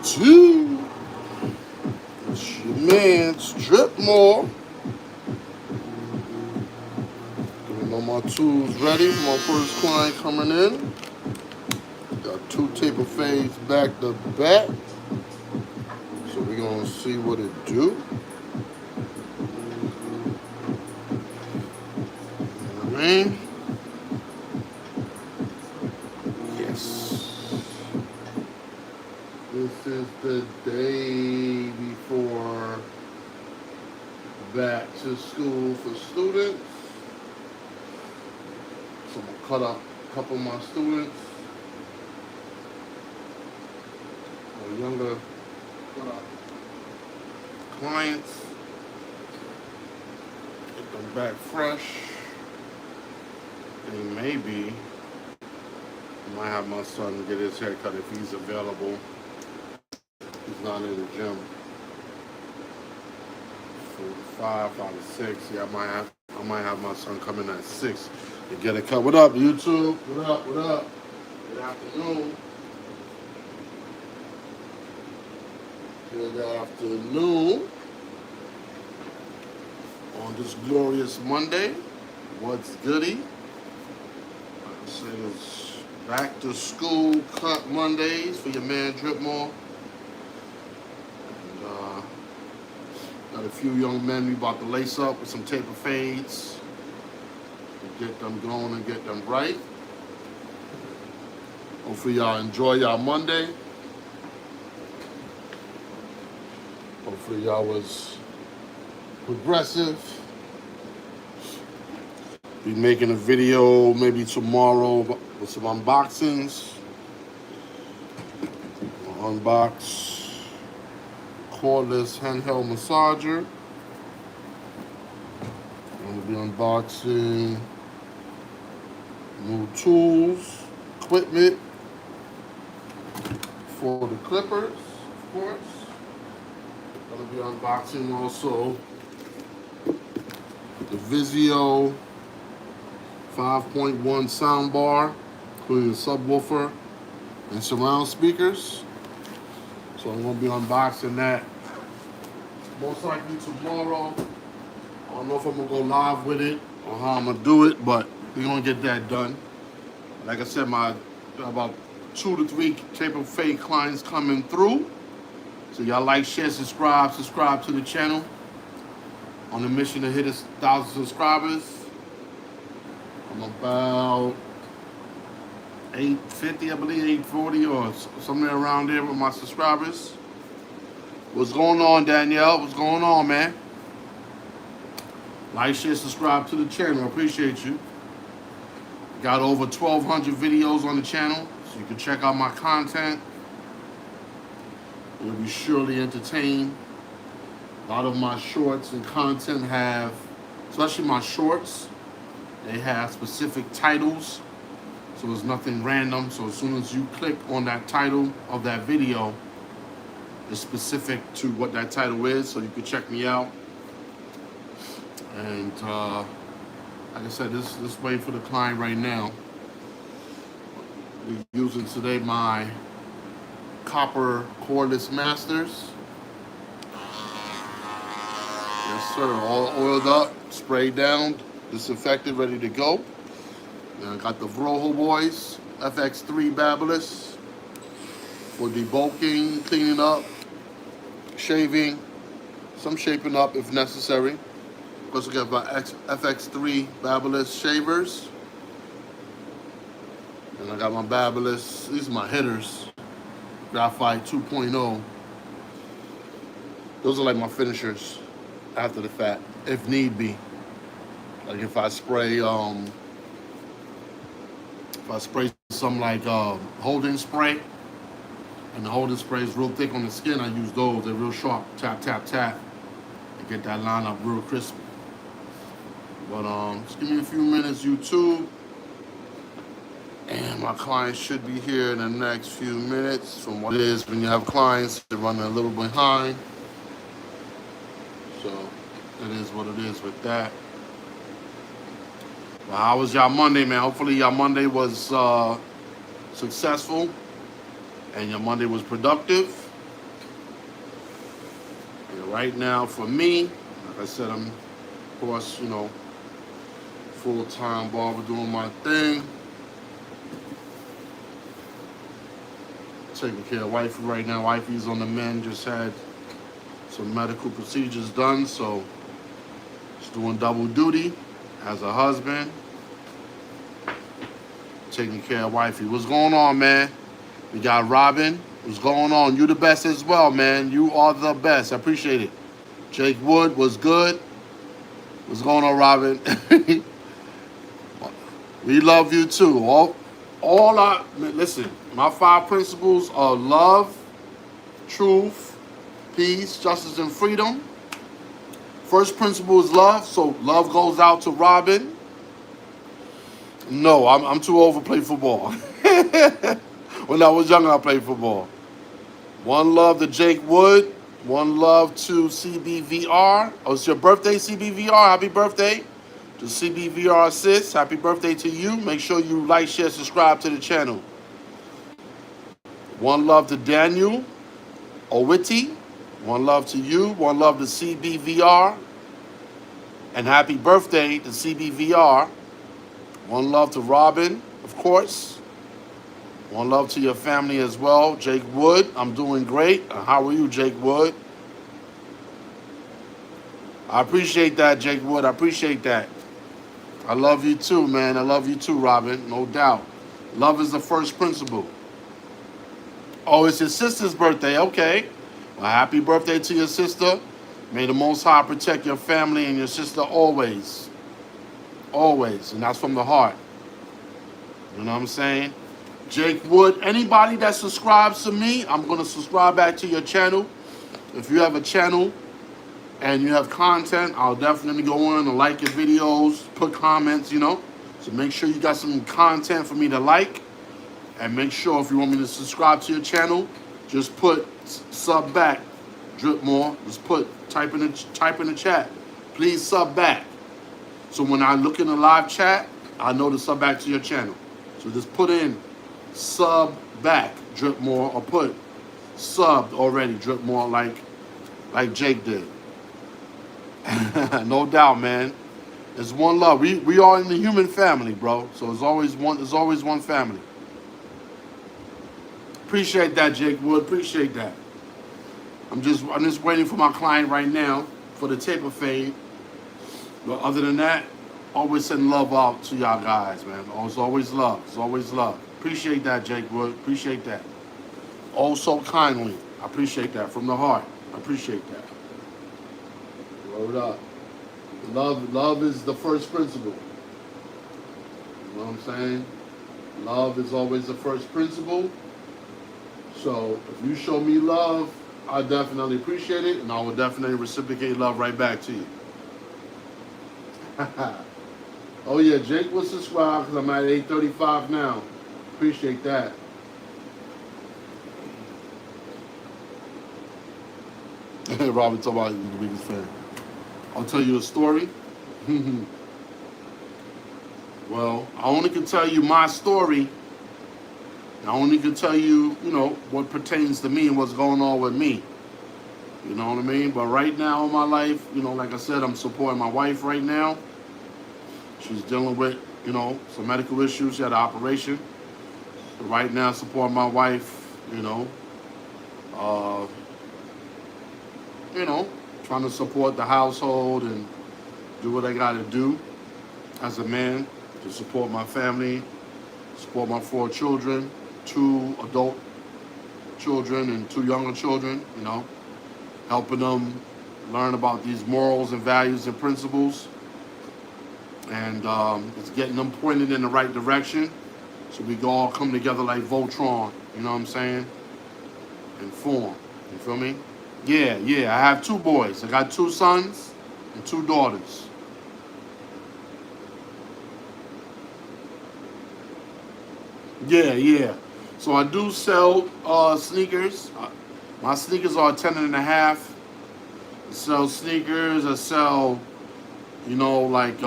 two. It's your man's DripMoor. Getting all my tools ready. My first client coming in. Got two taper fades back to back. So we're gonna see what it do. You know what I mean? Yes. This is the day before back to school for students. So I'm gonna cut up a couple of my students, or younger clients, get them back fresh. And maybe I might have my son get his haircut if he's available. He's not in the gym. 5 to 6. Yeah, I might have my son come in at 6 to get a cut. What up, YouTube? What up? What up? Good afternoon. Good afternoon. On this glorious Monday, what's goody? Like I said, it's back to school cut Mondays for your man DripMoor. Got a few young men we about to lace up with some taper fades to get them going and get them right. Hopefully y'all enjoy y'all Monday. Hopefully y'all was progressive. Be making a video maybe tomorrow with some unboxings. I'll unbox cordless handheld massager. I'm gonna be unboxing new tools, equipment for the clippers, of course. I'm gonna be unboxing also the Vizio 5.1 soundbar, including the subwoofer and surround speakers. So I'm gonna be unboxing that most likely tomorrow. I don't know if I'm gonna go live with it or how I'm gonna do it, but we're gonna get that done. Like I said, my about 2 to 3 taper fade clients coming through. So y'all like, share, subscribe to the channel. On a mission to hit 1,000 subscribers. I'm about 850, I believe, 840 or somewhere around there with my subscribers. What's going on, Danielle? What's going on, man? Like, share, subscribe to the channel. I appreciate you. Got over 1,200 videos on the channel, so you can check out my content. You'll be surely entertained. A lot of my shorts and content have, especially my shorts, they have specific titles. So it's nothing random. So as soon as you click on that title of that video, it's specific to what that title is, so you can check me out. And like I said, this waiting for the client right now. We're using today my copper cordless masters. Yes, sir. All oiled up, sprayed down, disinfected, ready to go. And I got the Vroho Boys FX3 Babyless for debulking, cleaning up, shaving, some shaping up if necessary. Of course, we got my FX3 Babyless shavers. And I got my Babyless, these are my hitters, Graphite 2.0. Those are like my finishers after the fact, if need be. Like if I spray some like holding spray, and the holding spray is real thick on the skin, I use those. They're real sharp. Tap, tap, tap. And get that line up real crispy. But just give me a few minutes, YouTube. And my client should be here in the next few minutes. From what it is, when you have clients, they're running a little behind. So it is what it is with that. Well, how was y'all Monday, man? Hopefully y'all Monday was successful and your Monday was productive. right now for me, like I said, I'm, of course, you know, full-time barber doing my thing. Taking care of wifey right now. Wifey's on the mend, just had some medical procedures done, so she's doing double duty as a husband, taking care of wifey. What's going on, man? We got Robin. What's going on? You the best as well, man. You are the best. I appreciate it. Jake Wood was good. What's going on, Robin? We love you too. Listen, my 5 principles are love, truth, peace, justice, and freedom. First principle is love, so love goes out to Robin. No, I'm too old to play football. When I was younger, I played football. One love to Jake Wood. One love to CBVR. Oh, it's your birthday, CBVR. Happy birthday to CBVR Sis. Happy birthday to you. Make sure you like, share, subscribe to the channel. One love to Daniel Owiti. One love to you. One love to CBVR. And happy birthday to CBVR. One love to Robin, of course. One love to your family as well. Jake Wood, I'm doing great. How are you, Jake Wood? I appreciate that, Jake Wood. I appreciate that. I love you too, man. I love you too, Robin. No doubt. Love is the first principle. Oh, it's your sister's birthday. Okay. Well, happy birthday to your sister. May the Most High protect your family and your sister always. Always. And that's from the heart. You know what I'm saying? Jake Wood, anybody that subscribes to me, I'm going to subscribe back to your channel. If you have a channel and you have content, I'll definitely go in and like your videos, put comments, you know. So make sure you got some content for me to like. And make sure if you want me to subscribe to your channel, just put sub back, DripMoor. Just type in the chat. Please sub back. So when I look in the live chat, I know to sub back to your channel. So just put in sub back, DripMoor, or put subbed already, DripMoor, like Jake did. No doubt, man. It's one love. We are in the human family, bro. So it's always one family. Appreciate that, Jake Wood. Appreciate that. I'm just waiting for my client right now for the taper fade. But other than that, always send love out to y'all guys, man. It's always love. It's always love. Appreciate that, Jake Wood. Appreciate that. Oh, so kindly. I appreciate that from the heart. I appreciate that. Word up. Love is the first principle. You know what I'm saying? Love is always the first principle. So if you show me love, I definitely appreciate it, and I will definitely reciprocate love right back to you. Oh yeah, Jake will subscribe because I'm at 835 now. Appreciate that. Robert talking about the biggest fan. I'll tell you a story. Well, I only can tell you my story. I only can tell you, you know, what pertains to me and what's going on with me. You know what I mean? But right now in my life, you know, like I said, I'm supporting my wife right now. She's dealing with, you know, some medical issues. She had an operation. So right now, supporting my wife, you know, trying to support the household and do what I got to do as a man to support my family, support my 4 children, 2 adult children and 2 younger children, you know, helping them learn about these morals and values and principles, and it's getting them pointed in the right direction so we can all come together like Voltron, you know what I'm saying, and form, you feel me? Yeah, I have 2 boys. I got 2 sons and 2 daughters. Yeah. So I do sell sneakers. My sneakers are 10 and a half. I sell sneakers. I sell, you know, like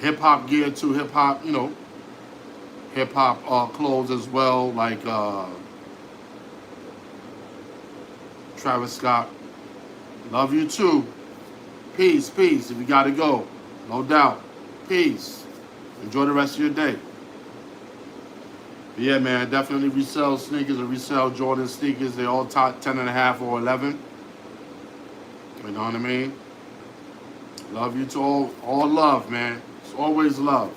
hip hop gear to hip hop, you know, hip hop clothes as well, like Travis Scott Love you too. Peace, peace. If you gotta go, no doubt. Peace. Enjoy the rest of your day. But yeah, man, definitely resell sneakers and resell Jordan sneakers. They all top 10.5 or 11. You know what I mean? Love you to all love, man. It's always love.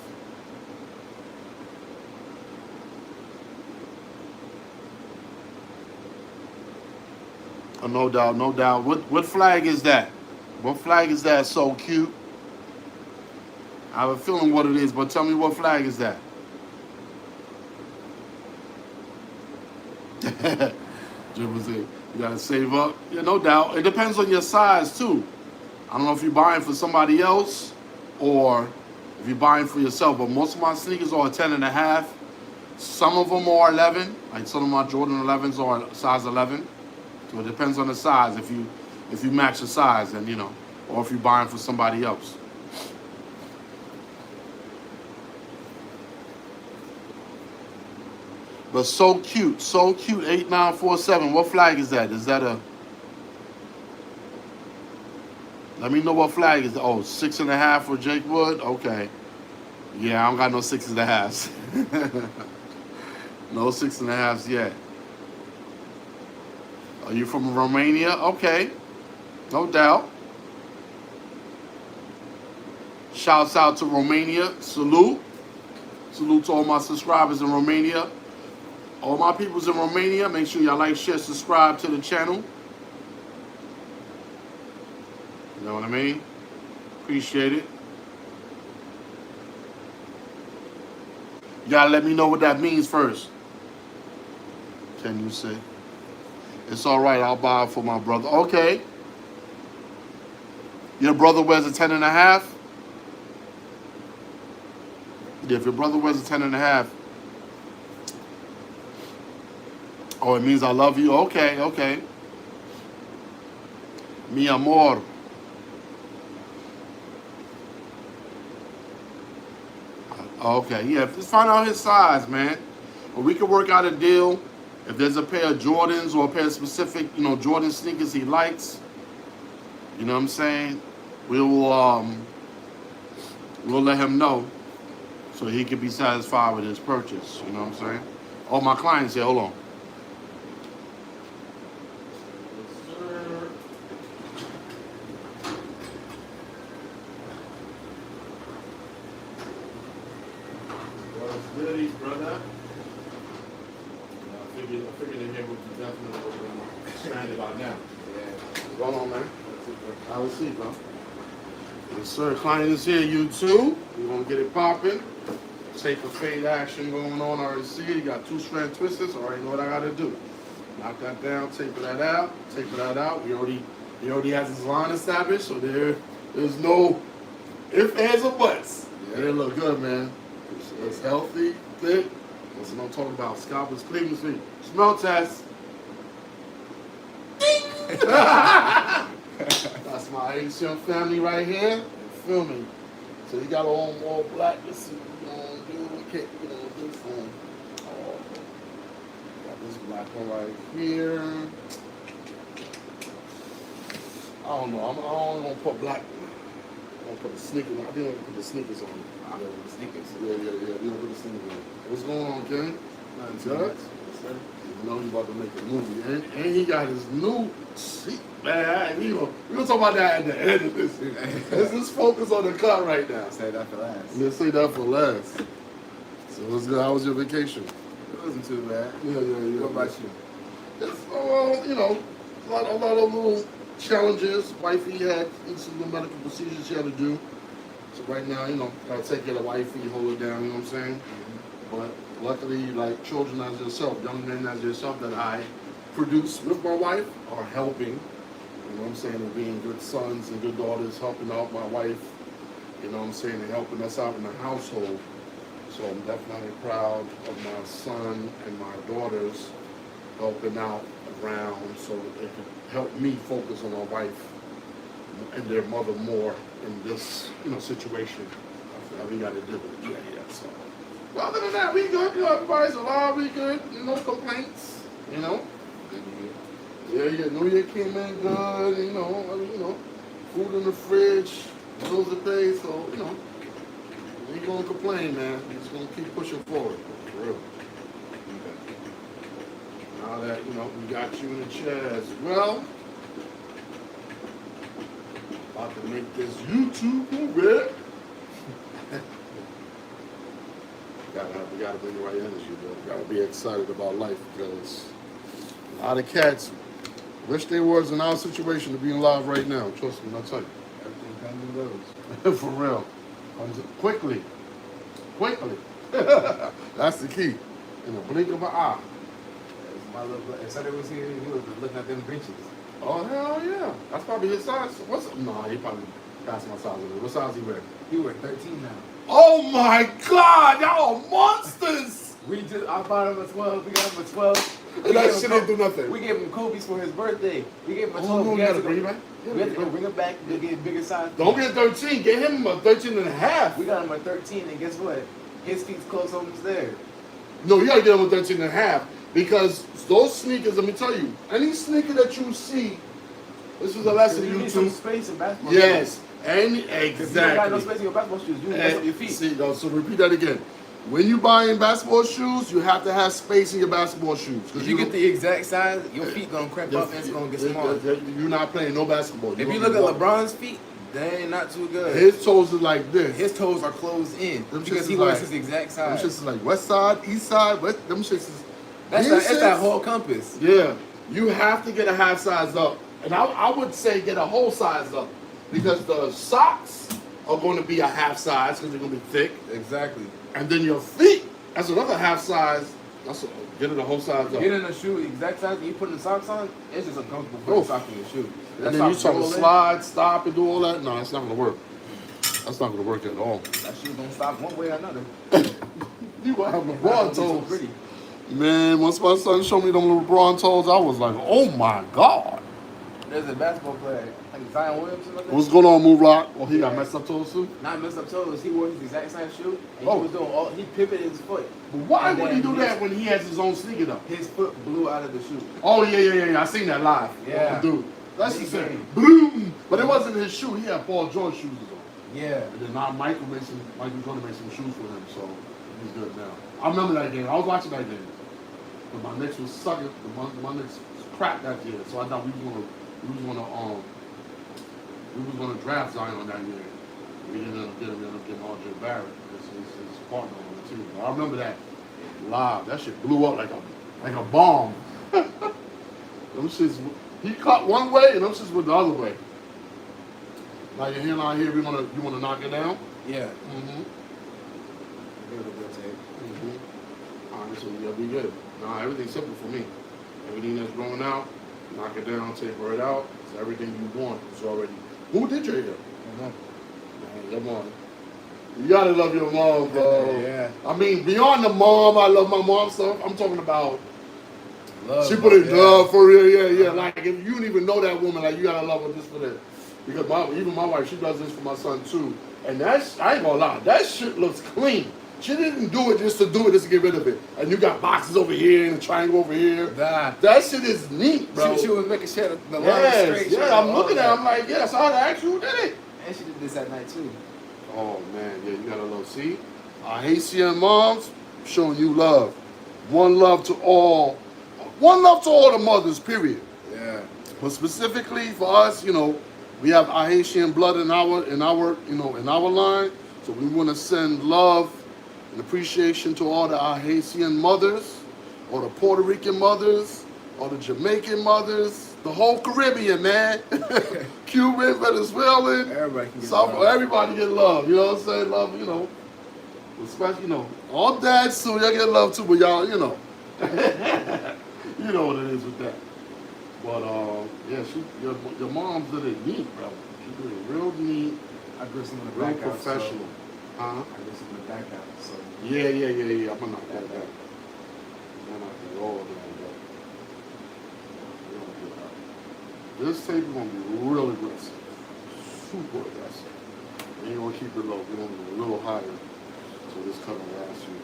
Oh, no doubt, no doubt. What flag is that? What flag is that? So cute. I have a feeling what it is, but tell me what flag is that? Dribble say, you gotta save up. Yeah, no doubt. It depends on your size too. I don't know if you're buying for somebody else or if you're buying for yourself, but most of my sneakers are 10.5. Some of them are 11. Like some of my Jordan 11s are size 11. So it depends on the size. If you match the size, and or if you're buying for somebody else. But so cute, so cute. 8947. What flag is that? Is that a? Let me know what flag is. Oh, 6.5 for Jake Wood. Okay. Yeah, I don't got no 6.5s. No 6.5s yet. Are you from Romania? Okay. No doubt. Shouts out to Romania. Salute. Salute to all my subscribers in Romania. All my peoples in Romania, make sure y'all like, share, subscribe to the channel. You know what I mean? Appreciate it. You gotta let me know what that means first. Can you say? It's all right, I'll buy it for my brother. Okay. Your brother wears a 10.5? Yeah, if your brother wears a 10.5. Oh, it means I love you? Okay, okay. Mi amor. Okay, yeah, just find out his size, man. Or we could work out a deal. If there's a pair of Jordans or a pair of specific, Jordan sneakers he likes, you know what I'm saying? We'll let him know so he can be satisfied with his purchase. You know what I'm saying? All my clients here, hold on. Goodies, brother. I figured in here would be definitely expanded about now. Yeah. What's going on, man? Have a seat, bro. Yes, sir. Client is here. You too. You want to get it popping? Tape a fade action going on. I already see it. You got 2-strand twisters. I already know what I got to do. Knock that down. Taper that out. Taper that out. He already has his line established, so there's no ifs, ands, or buts. Yeah, they look good, man. It's healthy, thick. That's what I'm talking about. Scalp is clean as feet. Smell test. That's my Asian family right here. You feel me? So you got all black. Let's see what we're going to do. Okay, we're going to do this one. Oh, got this black one right here. I don't know. I'm only going to put black. I'm going to put the sneakers on. I didn't put the sneakers on. I know the sneakers. Yeah. We don't put the sneakers on. What's going on, Ken? Nothing too much. You know he's about to make a movie. And he got his new shit, man. We're going to talk about that at the end of this. Let's just focus on the cut right now. Say that for last. Let's say that for last. So what's good? How was your vacation? It wasn't too bad. Yeah. What about you? It's, a lot of little challenges. Wifey had some medical procedures she had to do. So right now, gotta take care of the wifey, hold it down, you know what I'm saying? Mm-hmm. But luckily, like children as yourself, young men as yourself that I produce with my wife are helping, you know what I'm saying, and being good sons and good daughters, helping out my wife, you know what I'm saying, and helping us out in the household. So I'm definitely proud of my son and my daughters helping out around so that they can help me focus on my wife and their mother more in this, situation that we got to deal with. Yeah. So, but other than that, we good. Everybody's alive. We good. No complaints. Yeah. Yeah. New Year came in good. Food in the fridge, bills to pay. So we ain't gonna complain, man. We're just gonna keep pushing forward. For real. Okay. Now that we got you in the chair as well. About to make this YouTube movie. We gotta bring the right energy, bro. We gotta be excited about life because a lot of cats wish they was in our situation to be alive right now. Trust me, I'll tell you. Everything comes and goes. For real. Quickly. That's the key. In the blink of an eye. That's my little. If Sunday was here, he was looking at them benches. Oh, hell yeah. That's probably his size. No, he probably passed my size. What size he wear? He wears 13 now. Oh my God, y'all are monsters! I bought him a 12. We got him a 12. And that shit didn't do nothing. We gave him Kobe's for his birthday. We gave him a 12. Oh, no, we you gotta bring him back? We have to go bring him back to get a bigger size. Don't get 13. Get him a 13 and a half. We got him a 13, and guess what? His feet's close almost there. No, you gotta get him a 13 and a half. Because those sneakers, let me tell you, any sneaker that you see, this is a lesson You you need some two. space in basketball. Yes. If you don't got no Exactly. space in your basketball shoes, you mess up your feet. See, so repeat that again. When you buying basketball shoes, you have to have space in your basketball shoes. If you get the exact size, your feet gonna cramp up and it's gonna get smaller. You're not playing no basketball. If you look at LeBron's feet, they ain't not too good. his toes are like this. His toes are closed in Them because shits he is wears like- his exact Them size. shits is like west side, east side, west. Them shits is. That's these that shits- whole compass. Yeah, you have to get a half size up, and I would say get a whole size up because the socks are going to be a half size because they're going to be thick, Exactly. and then your feet that's another half size. Get it a whole size up. Get in a shoe exact size and you putting the socks on, it's just uncomfortable putting Oof. the socks in your shoe. And then you try to slide, stop, and do all that. No, that's not going to work. That's not going to work at all. That shoe don't stop one way or another. You gonna have It's not LeBron gonna be so toes. pretty. Man, once my son showed me them LeBron toes, I was like, oh my God. There's a basketball player, I think Zion Williamson. Like that. What's going on, Move Rock? Well, he got messed up toes too? Not messed up toes. He wore his exact same shoe, and Oh. he was doing he pivoted his foot. But why And would he then do that when he has his own sneaker though? His foot blew out of the shoe. Oh, yeah. I seen that live. Yeah. Oh, dude. That's Big the same. game. Boom. But it wasn't his shoe. He had Paul George shoes on. Yeah. And then now Michael Jordan made some shoes for him, so he's good now. I remember that game. I was watching that game. But my Knicks was sucking. My Knicks crap that year, so I thought we was gonna draft Zion that year. We didn't end up getting RJ Barrett. His partner on the team. But I remember that live. That shit blew up like a bomb. Them shits. He cut one way and them shits went the other way. Now you're here, out here. You wanna knock it down? Yeah. Mm-hmm. Give it a good take. All right, so you'll be good. Nah, everything's simple for me. Everything that's growing out, knock it down, taper it out. It's everything you want. It's already. Who did your hair? Man, your mom. You gotta love your mom, bro. Yeah. I mean, beyond the mom, I love my mom stuff. I'm talking about. Love, She put in yeah. love for real, yeah. Like if you don't even know that woman, like you gotta love her just for that. Because even my wife, she does this for my son too. And I ain't gonna lie, that shit looks clean. She didn't do it just to do it, just to get rid of it. And you got boxes over here and a triangle over here. Nah. That shit is neat, bro. She was making sure the line was Yes, straight. yeah, I'm looking at it, I'm like, yes, I asked you who did it. And she did this at night too. Oh man, yeah, you gotta love. See, our Haitian moms showing you love. One love to all the mothers, period. Yeah. But specifically for us, we have our Haitian blood in our line. So we want to send love and appreciation to all our Haitian mothers, or the Puerto Rican mothers, or the Jamaican mothers, the whole Caribbean, man. Cuban, Venezuelan, Everybody can get South, love. everybody get love. You know what I'm saying? Love, especially, all dads too, y'all get love too, but y'all, you know what it is with that. But yeah, your mom's did it neat, bro. She did it real neat, I grew some in the real back out. professional. So Huh? I grew some in the back out. So Yeah. I'm gonna knock that down. I'm gonna knock that all down, bro. We're gonna do that. This tape is gonna be real aggressive, super aggressive. We ain't gonna keep it low. We're gonna go a little higher. So this cut will last you.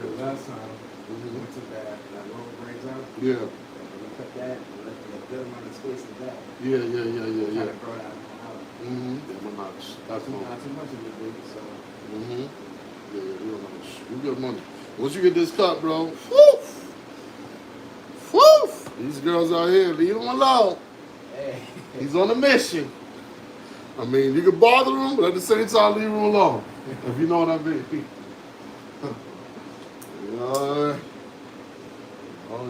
the last time we went to that little braids out. Yeah. We cut that. And good amount of space in that. Yeah. Kind of grow that out. Yeah, but not that's not. Not too much of it, baby. So. Yeah, we don't know. You get money. Once you get this cut, bro. Woof, woof. These girls out here, leave him alone. Hey. He's on a mission. I mean, you can bother him, but at the same time, leave him alone. If you know what I mean.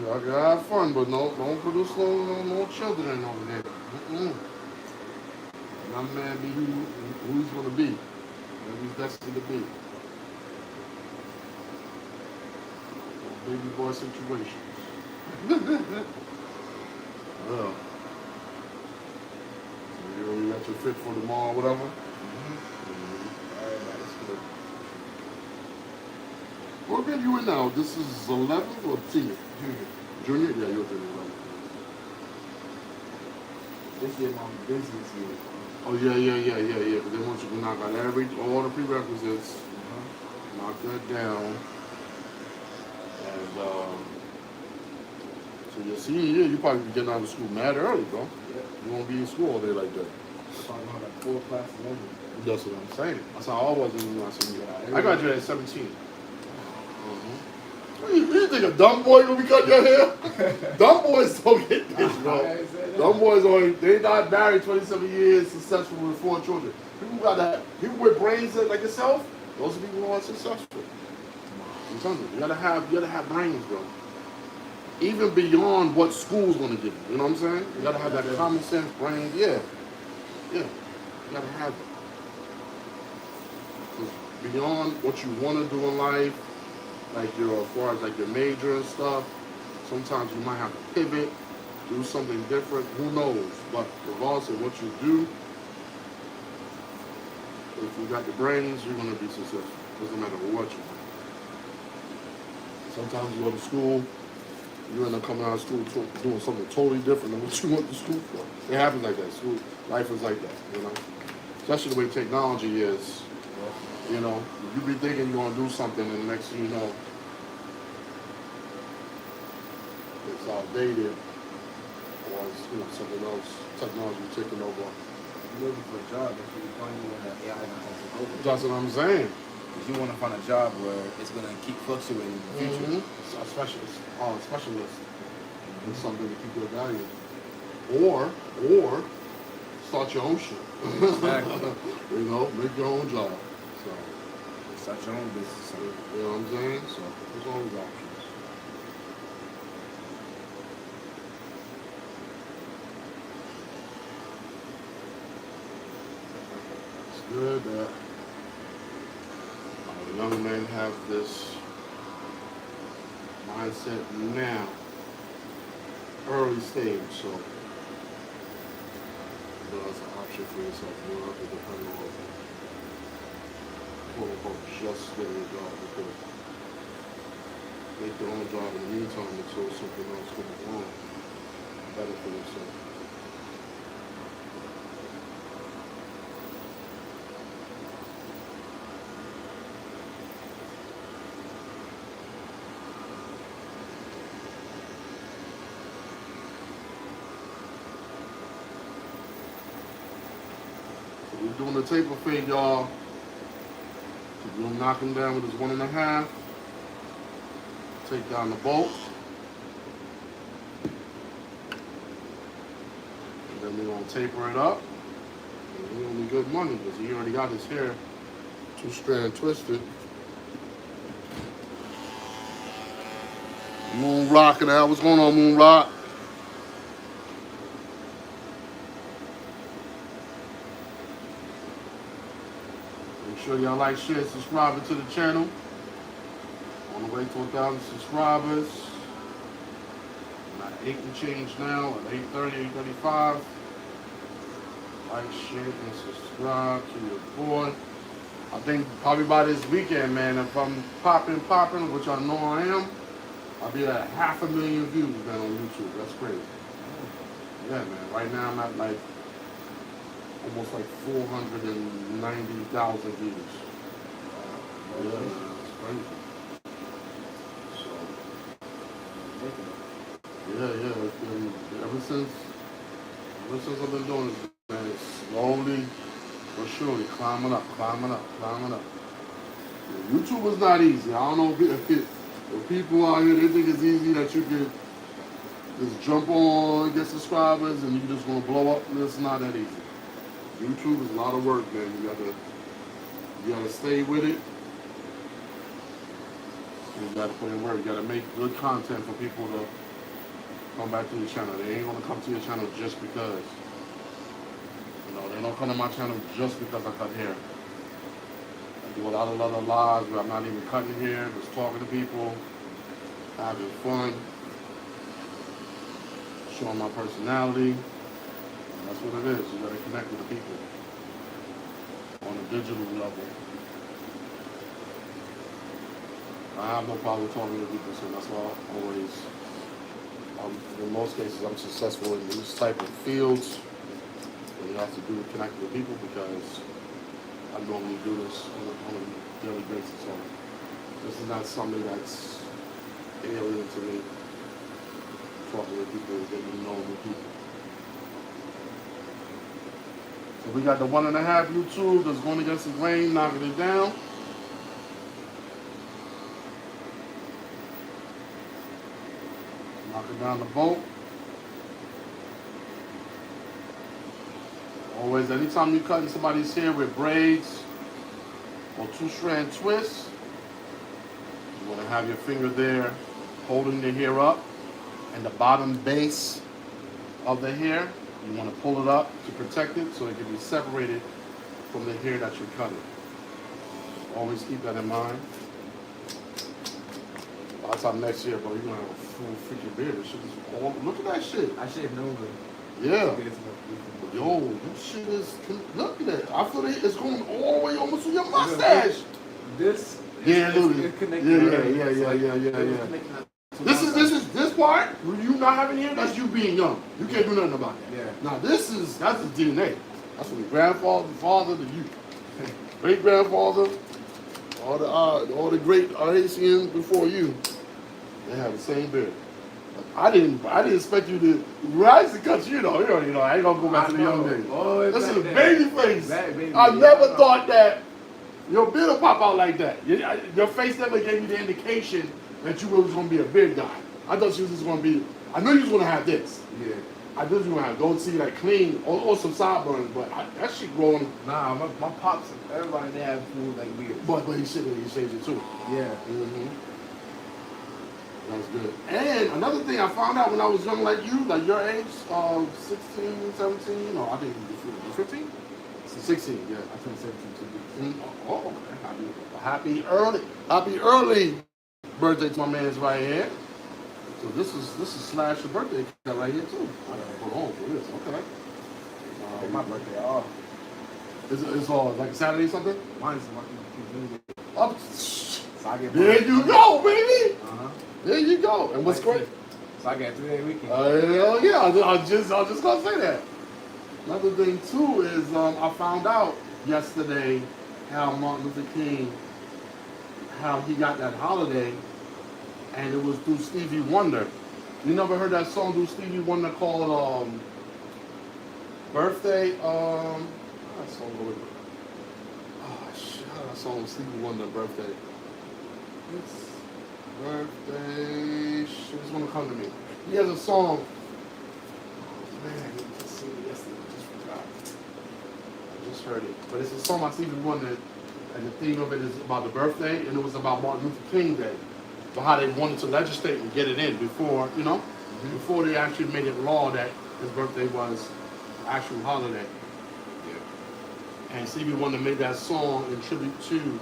I gotta have fun, but don't produce no children over there. Young man be who he's gonna be. Whatever he's destined to be. Baby boy situation. Well, so you got your fit for tomorrow, whatever. All right, that's good. What grade you in now? This is 11th or senior? Junior? Yeah, you're junior. This year, my business year. Oh yeah. But they want you to knock out all the prerequisites, knock that down, and so your senior year, you probably be getting out of school mad early, bro. Yeah. You won't be in school all day like that. Probably have like 4 classes in. That's what I'm saying. That's how I was in my senior year. I graduated at 17. You think a dumb boy gonna be cutting your hair? Dumb boys don't get this, bro. Dumb boys they not married 27 years, successful with 4 children. People with brains like yourself, those are people who are successful. I'm telling you, you gotta have brains, bro. Even beyond what school's gonna give you. You know what I'm saying? You gotta have that common sense brain. Yeah. You gotta have it. 'Cause beyond what you wanna do in life, like as far as like your major and stuff, sometimes you might have to pivot, do something different, who knows? But regardless of what you do, if you got the brains, you're gonna be successful. Doesn't matter what you do. Sometimes you go to school, you end up coming out of school doing something totally different than what you went to school for. It happens like that. School life is like that, you know. Especially the way technology is. You know, you be thinking you're gonna do something, and the next thing you know, it's outdated, or it's something else. Technology taking over. You're looking for a job that you find when the AI not going to take over. That's what I'm saying. Because you want to find a job where it's going to keep fluctuating in the future. So a specialist, it's something to keep your value, or start your own shit. Exactly. You know, make your own job. So. Start your own business. So. You know what I'm saying? So there's always options. It's good that young men have this mindset now, early stage, so that's an option for yourself. You don't have to depend on quote unquote just getting a job, because make your own job in the meantime until something else comes along better for yourself. So we're doing the taper fade, y'all. We're gonna knock him down with his 1.5. Take down the bolt. And then we're gonna taper it up. And we're gonna be good money because he already got his hair 2-strand twisted. Moon rocking out. What's going on, Moon Rock? Make sure y'all like, share, subscribe to the channel. On the way to 1,000 subscribers. Not 8 and change now, at 8:30, 8:35. Like, share, and subscribe to your boy. I think probably by this weekend, man, if I'm popping, which I know I am, I'll be at 500,000 views, man, on YouTube. That's crazy. Yeah, man. Right now I'm at like almost like 490,000 views. Yeah, man, it's crazy. So, Yeah, yeah. It's been, ever since I've been doing this, man, it's slowly but surely climbing up, climbing up, climbing up. Yeah, YouTube is not easy. I don't know if people out here they think it's easy that you can just jump on, get subscribers, and you just gonna blow up. It's not that easy. YouTube is a lot of work, man. You gotta stay with it. And you gotta put in work. You gotta make good content for people to come back to your channel. They ain't gonna come to your channel just because. You know, they don't come to my channel just because I cut hair. I do a lot of other lives where I'm not even cutting hair, just talking to people, having fun, showing my personality. That's what it is. You gotta connect with the people on a digital level. I have no problem talking to people, so that's why I always, in most cases, I'm successful in these type of fields. What you have to do is connect with people because I normally do this on a daily basis. So this is not something that's alien to me. Talking with people and getting to know new people. So we got the 1.5 YouTube that's going against the grain, knocking it down. Knocking down the bolt. Always, anytime you're cutting somebody's hair with braids or 2-strand twists, you want to have your finger there holding the hair up and the bottom base of the hair. You want to pull it up to protect it so it can be separated from the hair that you're cutting. Always keep that in mind. By the time next year, bro, you're going to have a full freaking beard. This shit is all, look at that shit. I shaved over. Yeah. Yo, this shit is, look at that. I feel that it's going all the way almost to your mustache. This Yeah, is connected. Yeah. This part, you not having hair, that's you being young. You can't do nothing about that. Yeah. Now that's the DNA. That's from your grandfather, father to you. Great grandfather, all the great Haitians before you, they have the same beard. I didn't expect you to. I used to cut you though. You know, I ain't gonna go back to the young days. Oh, this is a baby face. Baby, I never thought that your beard would pop out like that. Your face never gave me the indication that you was gonna be a beard guy. I thought you was just gonna be. I knew you was gonna have this. Yeah. I knew you was gonna have goatee, like clean, or some sideburns, but that shit growing. Nah, my pops, everybody they have full like beards. But he shaved it too. Yeah. Mm-hmm. That's good. And another thing I found out when I was young like you, like your age, 16, 17, no, I think you're 15? 16, yeah. I turned 17 Oh, okay. Happy early birthday to my man's right here. So this is Slash's birthday right here too. I gotta put on for this, okay. my birthday off. It's all like a Saturday or something? Mine's my Oh, so I get there you go, baby. Uh-huh. There you go. And what's great? So I got a 3-day weekend. Hell yeah, I was just gonna say that. Another thing too is I found out yesterday how Martin Luther King, how he got that holiday, and it was through Stevie Wonder. You never heard that song through Stevie Wonder called Birthday? That song was, oh shit, how that song Stevie Wonder Birthday? It's Birthday, shit, it's gonna come to me. He has a song. Oh man, I just seen it yesterday. I just forgot. I just heard it, but it's a song by Stevie Wonder, and the theme of it is about the birthday, and it was about Martin Luther King Day, so how they wanted to legislate and get it in before, before they actually made it law that his birthday was an actual holiday. Yeah. And Stevie Wonder made that song in tribute to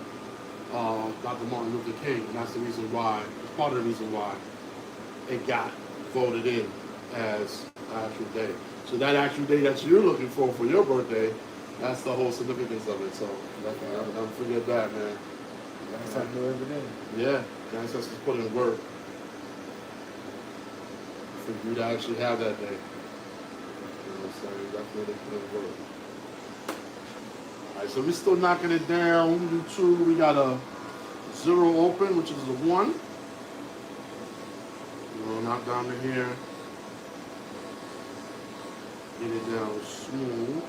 Dr. Martin Luther King, and that's the reason why, it's part of the reason why it got voted in as an actual day. So that actual day that you're looking for your birthday, that's the whole significance of it. So never forget that, man. That's how I do every day. Yeah, the ancestors put in work for you to actually have that day. You know what I'm saying? Definitely put in work. Alright, so we're still knocking it down. We do 2. We got a 0 open, which is a 1. We'll knock down to here. Get it down smooth.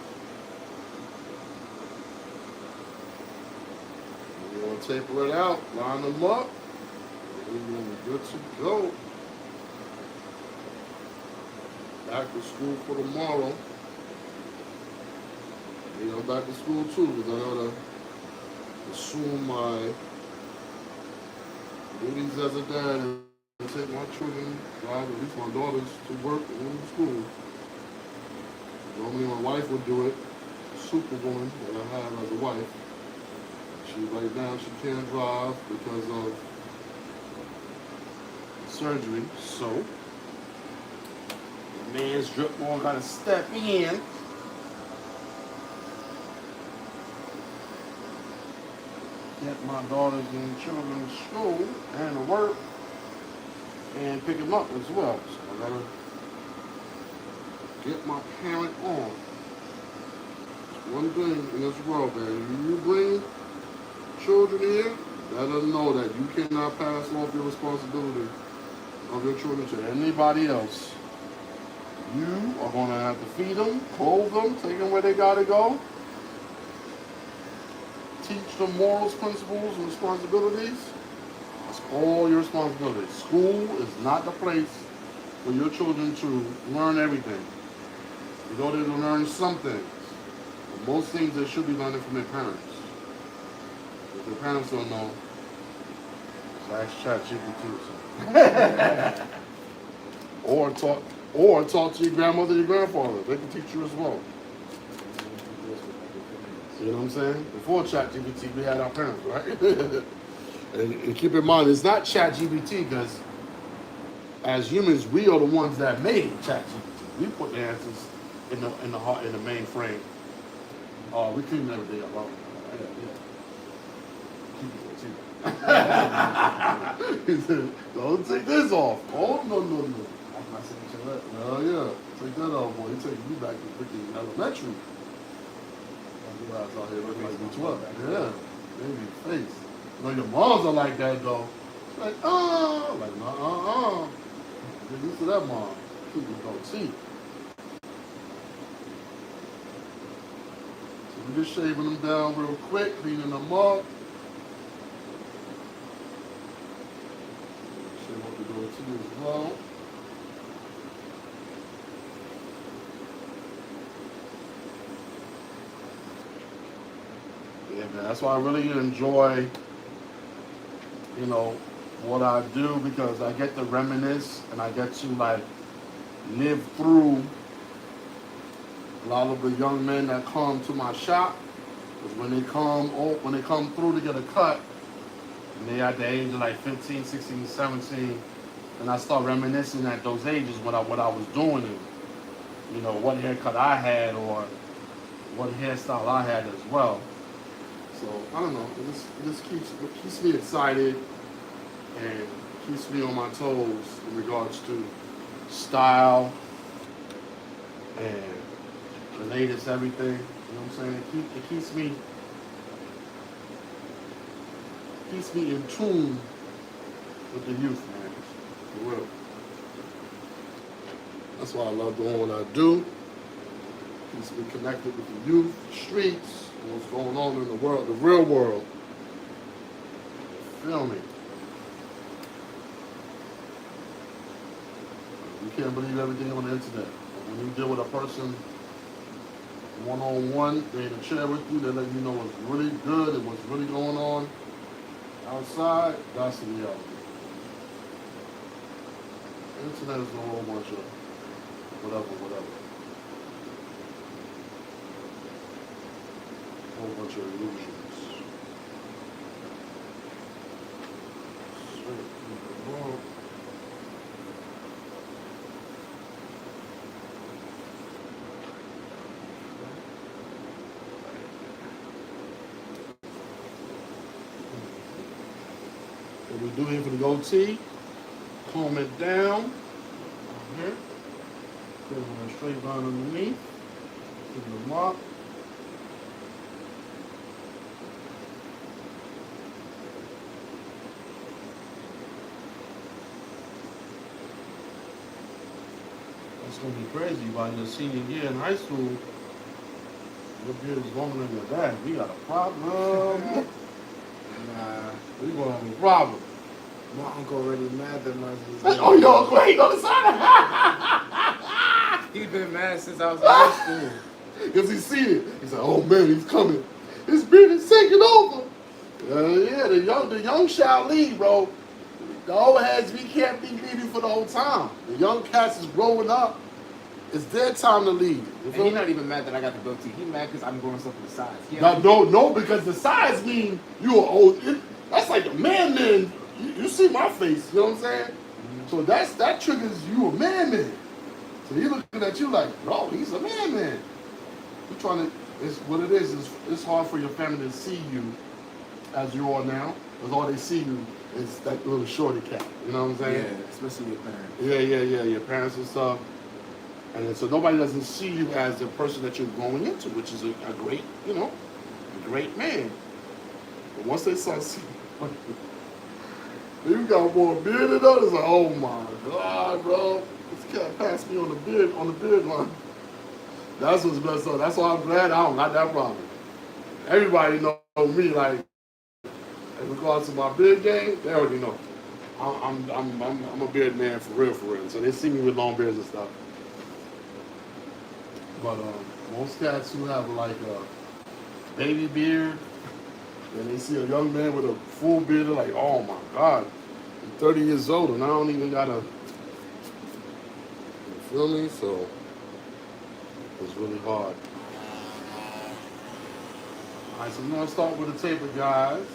We're gonna taper it out, line them up, and we're gonna be good to go. Back to school for tomorrow. I'm back to school too, because I gotta assume my duties as a dad and take my children, drive at least my daughters to work and to school. Normally my wife would do it, superwoman that I have as a wife. Right now she can't drive because of surgery, so the man's DripMoor gotta step in. Get my daughters and children to school and to work and pick them up as well. So I gotta get my parent on. It's one thing in this world, man. You bring children here, let them know that you cannot pass off your responsibility of your children to anybody else. You are going to have to feed them, clothe them, take them where they got to go, teach them morals, principles, and responsibilities. That's all your responsibility. School is not the place for your children to learn everything. You go there to learn something. But most things they should be learning from their parents. If their parents don't know, so ask ChatGPT or something. or talk to your grandmother, your grandfather. They can teach you as well. You know what I'm saying? Before ChatGPT, we had our parents, right? and keep in mind, it's not ChatGPT because as humans, we are the ones that made ChatGPT. We put the answers in the mainframe. We clean everything up. He said, don't take this off. Oh, no. That's my signature look. Oh, yeah. Take that off, boy. He's taking you back to freaking elementary. Guys out here looking like you 12. Yeah. Baby face. You know, your moms are like that, though. It's like, oh. Like, Get used to that mom. Keep your goatee. So we're just shaving them down real quick, cleaning them up. What we're doing to you as well. Yeah, man, that's why I really enjoy, what I do, because I get to reminisce and I get to live through a lot of the young men that come to my shop. Because when they come through to get a cut, and they at the age of 15, 16, 17, and I start reminiscing at those ages what I was doing and, what haircut I had or what hairstyle I had as well. So, I don't know, it just keeps me excited and keeps me on my toes in regards to style and the latest everything. You know what I'm saying? It keeps me in tune with the youth, man. For real. That's why I love doing what I do. Keeps me connected with the youth, the streets, and what's going on in the world, the real world. Feel me? You can't believe everything on the internet. But when you deal with a person one-on-one, they're in a chair with you, they let you know what's really good and what's really going on outside. That's the reality. The internet is a whole bunch of whatever. A whole bunch of illusions. Sweet. What we do here for the goatee, comb it down. Here. Put it on a straight line underneath. Give it a mark. Let's gonna be crazy by your senior year in high school. Your beard is longer than your dad. We got a problem. Nah, We gonna have a problem. my uncle already mad that mine is. Oh, your uncle ain't gonna sign He's been mad since I was in high school. because he seen it. He said, "Oh man, he's coming. His beard is taking over." Yeah, the young shall lead, bro. The old heads, we can't be leading for the whole time. The young cats is growing up. It's their time to lead. You And feel he's me? not even mad that I got the goatee. He mad because I'm growing stuff on the sides. He No, because the size mean you are old. That's like the man. You see my face, you know what I'm saying? Mm-hmm. So that triggers you a man. So he looking at you like, bro, he's a man. You trying to, it's what it is it's hard for your family to see you as you are now, because all they see you is that little shorty cat, you know what I'm saying? Yeah, especially your parents. Yeah, your parents and stuff. And then, so nobody doesn't see you as the person that you're going into, which is a great, a great man. But once they start seeing you got more beard than others, like, oh my God, bro. This cat passed me on the beard line. That's what's messed up. That's why I'm glad I don't got that problem. Everybody know me, like, in regards to my beard game, they already know. I'm a beard man for real. So they see me with long beards and stuff. But most cats who have like a baby beard, and they see a young man with a full beard, they're like, oh my God, I'm 30 years old and I don't even got a, you feel me? So it's really hard. All right, so we're gonna start with the taper, guys.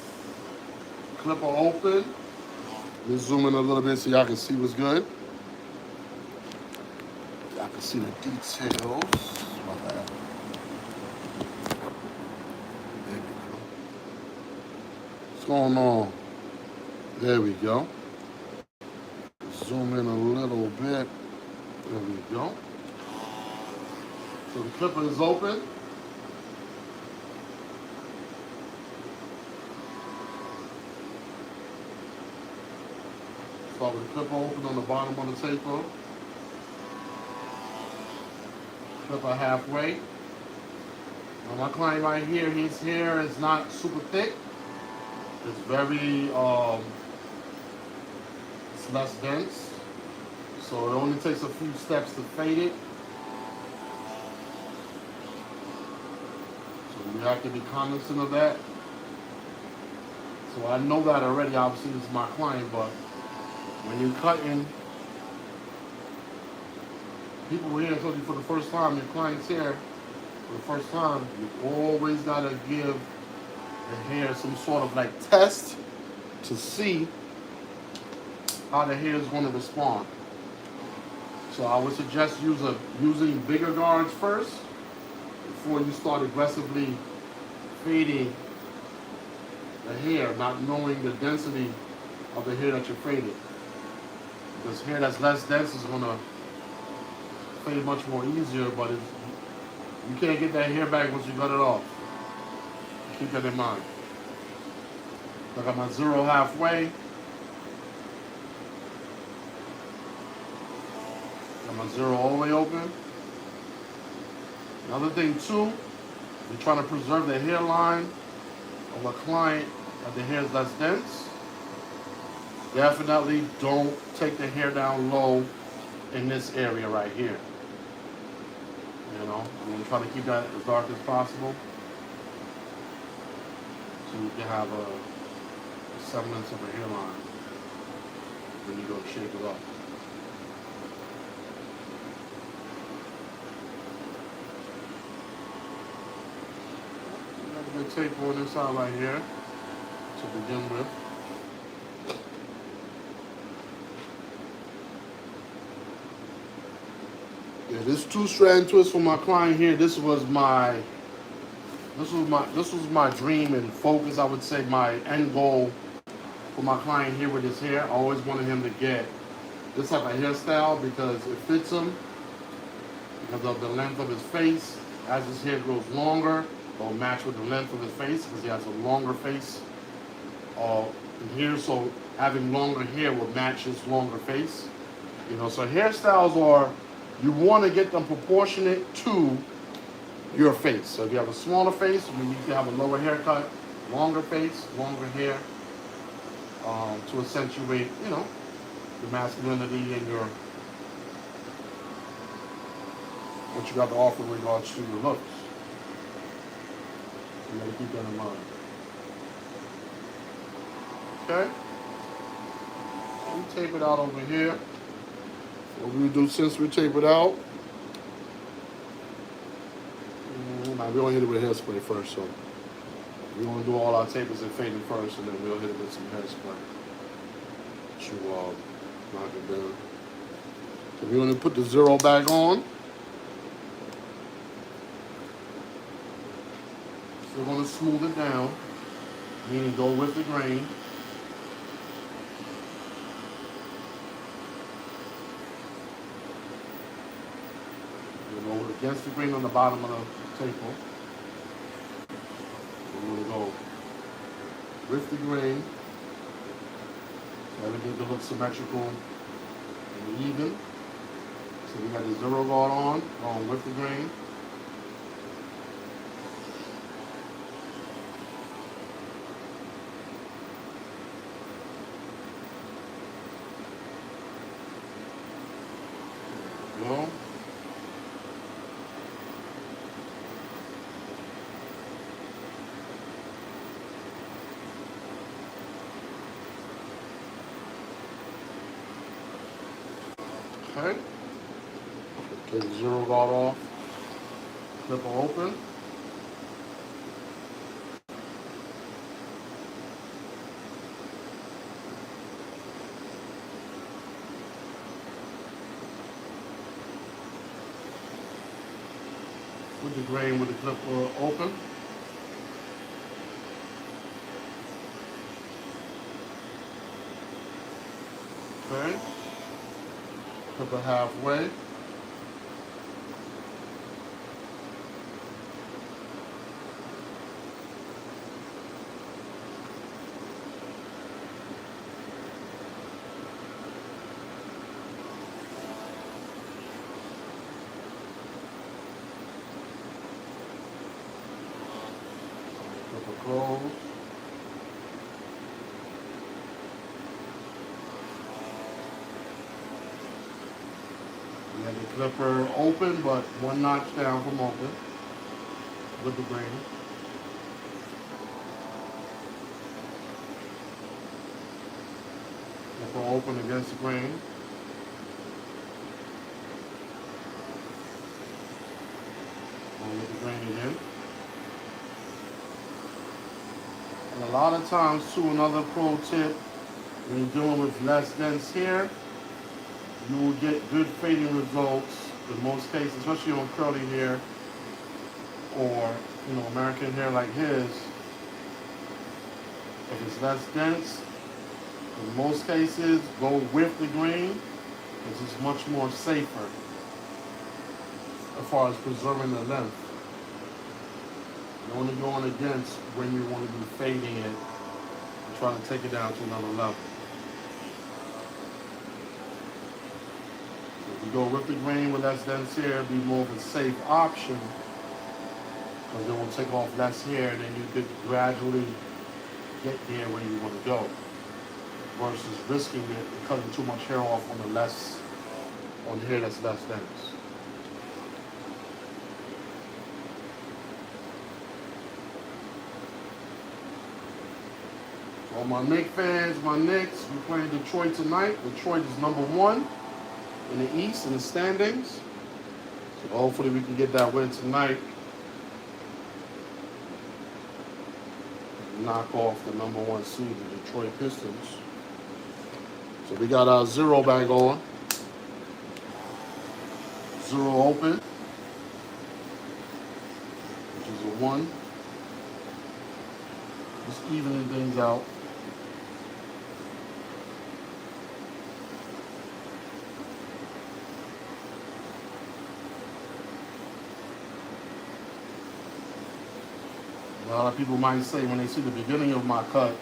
Clipper open. Let me zoom in a little bit so y'all can see what's good. Y'all can see the details. My bad. There we go. What's going on? There we go. Zoom in a little bit. There we go. So the clipper is open. Start with the clipper open on the bottom of the taper. Clipper halfway. Now my client right here, his hair is not super thick. It's very, it's less dense. So it only takes a few steps to fade it. So we have to be cognizant of that. So I know that already, obviously this is my client, but when you're cutting, people were here told you for the first time, your client's here for the first time, you always gotta give the hair some sort of like test to see how the hair is gonna respond. So I would suggest using bigger guards first before you start aggressively fading the hair, not knowing the density of the hair that you're fading. Because hair that's less dense is gonna fade much more easier, but you can't get that hair back once you cut it off. Keep that in mind. I got my zero halfway. Got my zero all the way open. Another thing too, you're trying to preserve the hairline of a client that the hair is less dense. Definitely don't take the hair down low in this area right here. You know, I'm gonna try to keep that as dark as possible, so you can have a semblance of a hairline when you go to shape it up. Got a big tape on this side right here to begin with. Yeah, this 2-strand twist for my client here. This was my dream and focus. I would say my end goal for my client here with his hair. I always wanted him to get this type of hairstyle because it fits him because of the length of his face. As his hair grows longer, it'll match with the length of his face because he has a longer face in here. So having longer hair will match his longer face. You know, so hairstyles are You want to get them proportionate to your face. So if you have a smaller face, you need to have a lower haircut, longer face, longer hair, to accentuate, you know, the masculinity and your what you got to offer in regards to your looks. You gotta keep that in mind. Okay? We tape it out over here. What we do since we tape it out, nah, we gonna hit it with hairspray first, so we gonna do all our tapers and fading first, and then we'll hit it with some hairspray to knock it down. So we're gonna put the zero back on. So we're gonna smooth it down, meaning go with the grain. We'll go against the grain on the bottom of the taper. We're gonna go with the grain. So everything to look symmetrical and even. So we got the zero guard on, going with the grain. Go. Okay. Take the zero guard off. Clipper open. With the grain with the clipper open. Okay. Clipper halfway. Clipper close. We have the clipper open, but one notch down from open with the grain. Clipper open against the grain. With the grain again. And a lot of times too, another pro tip, when you're dealing with less dense hair, you will get good fading results in most cases, especially on curly hair or, you know, American hair like his. If it's less dense, in most cases, go with the grain because it's much more safer as far as preserving the length. You're only going against when you want to be fading it and trying to take it down to another level. So if you go with the grain with less dense hair, it'd be more of a safe option because it will take off less hair and then you could gradually get there where you want to go versus risking it and cutting too much hair off on the hair that's less dense. All my Knicks fans, my Knicks, we playing Detroit tonight. Detroit is #1 in the East in the standings. So hopefully we can get that win tonight. Knock off the #1 seed, the Detroit Pistons. So we got our zero back on. Zero open, which is a 1. Just evening things out. A lot of people might say when they see the beginning of my cut,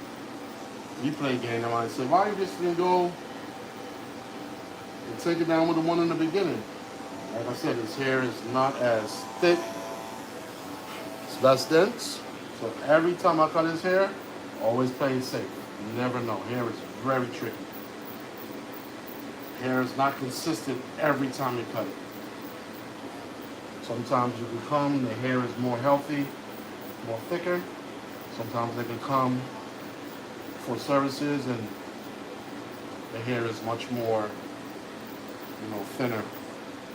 replay game, they might say, why you just didn't go and take it down with the one in the beginning? Like I said, his hair is not as thick. It's less dense. So every time I cut his hair, always play it safe. You never know. Hair is very tricky. Hair is not consistent every time you cut it. Sometimes you can come, the hair is more healthy, more thicker. Sometimes they can come for services and the hair is much more, thinner.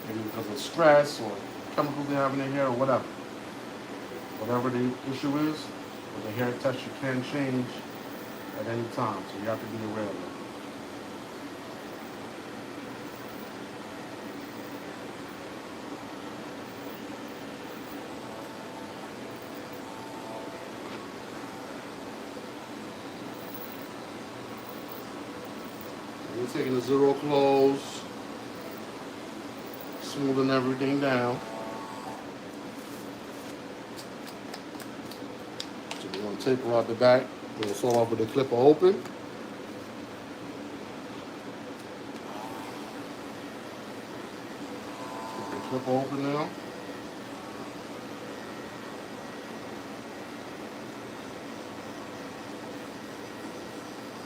Maybe because of stress or chemicals they have in their hair or whatever. Whatever the issue is, but the hair texture can change at any time, so you have to be aware of that. We're taking the zero close, smoothing everything down. So we're going to taper out the back. We're going to start off with the clipper open. Get the clipper open now.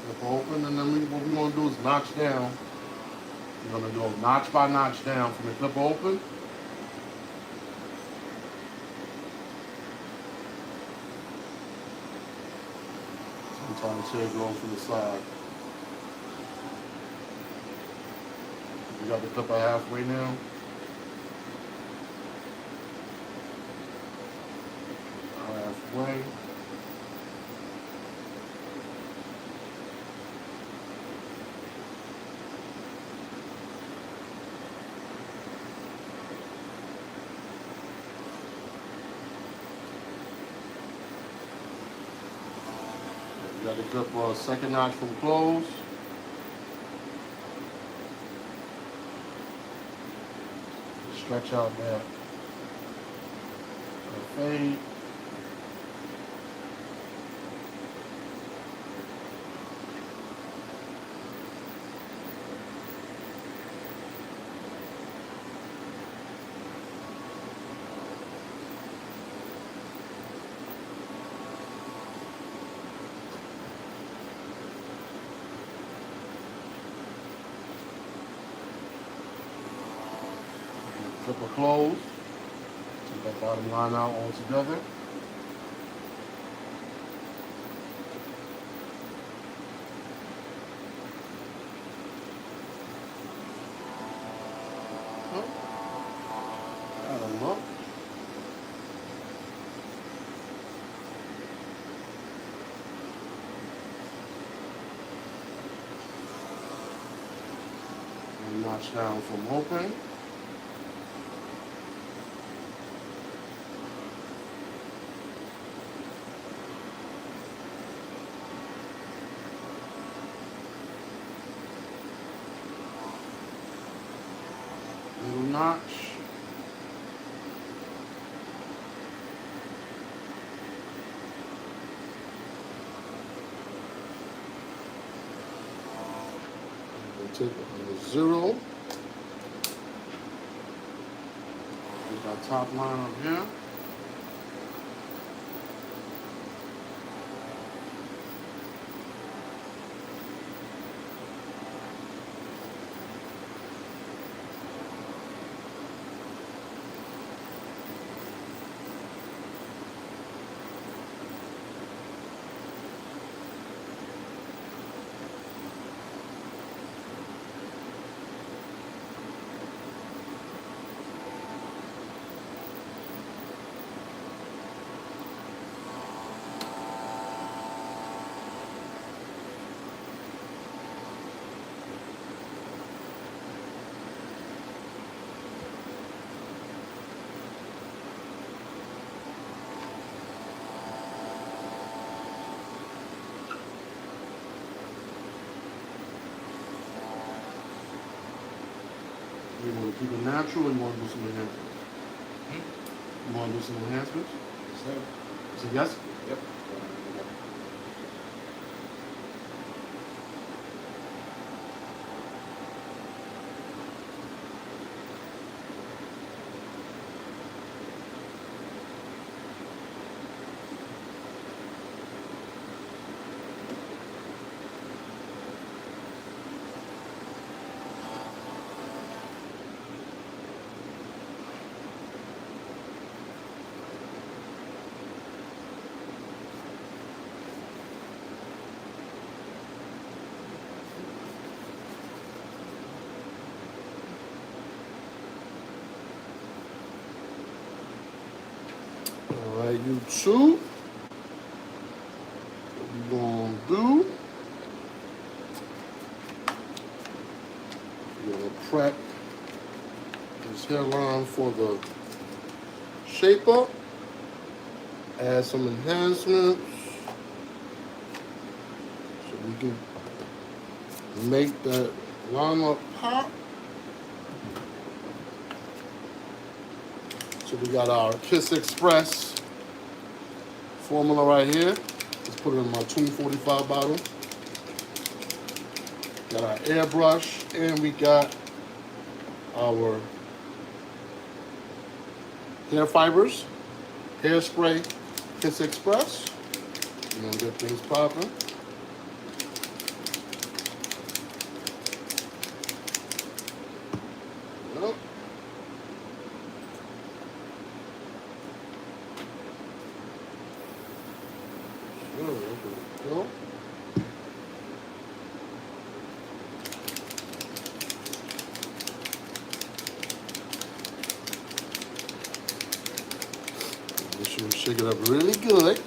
Clipper open, and then what we're going to do is notch down. We're going to go notch by notch down from the clipper open. Sometimes hair goes from the side. We got the clipper halfway now. Halfway. Got to clip a second notch from close. Stretch out that fade. Clipper close. Take that bottom line out altogether. That'll look. And notch down from open. Little notch. We'll take it on the zero. Get our top line up here. You want to keep it natural or you want to do some enhancements? You want to do some enhancements? So, So yes? yep. two, what we're gonna do, we're gonna prep this hairline for the shaper, add some enhancements so we can make that line pop. So we got our Kiss Express formula right here. Let's put it in my 245 bottle. Got our airbrush, and we got our hair fibers, hairspray, Kiss Express. We're gonna get things popping. Yep. Sure, there we go. Make sure we shake it up really good.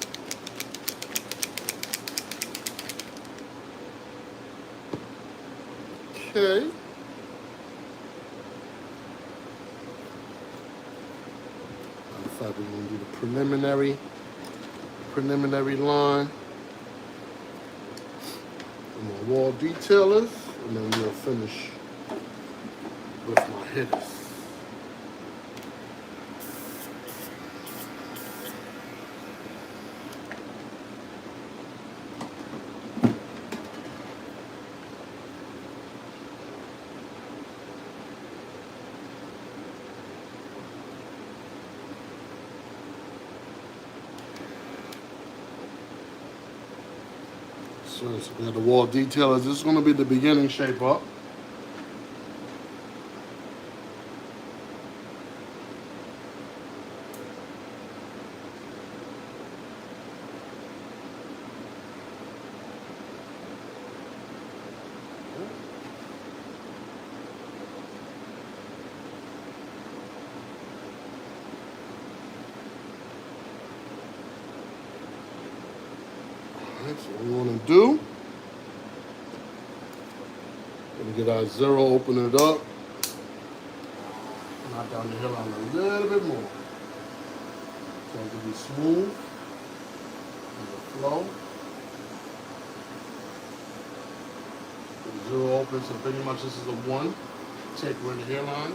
Okay. Matter of fact, we're gonna do the preliminary line. And my wall detailers, and then we'll finish with my hitters. So we have the wall detailers. This is going to be the beginning shape up. So what we want to do, we're going to get our zero, open it up, knock down the hairline a little bit more. So it can be smooth and the flow. The zero open, so pretty much this is a one, taper in the hairline.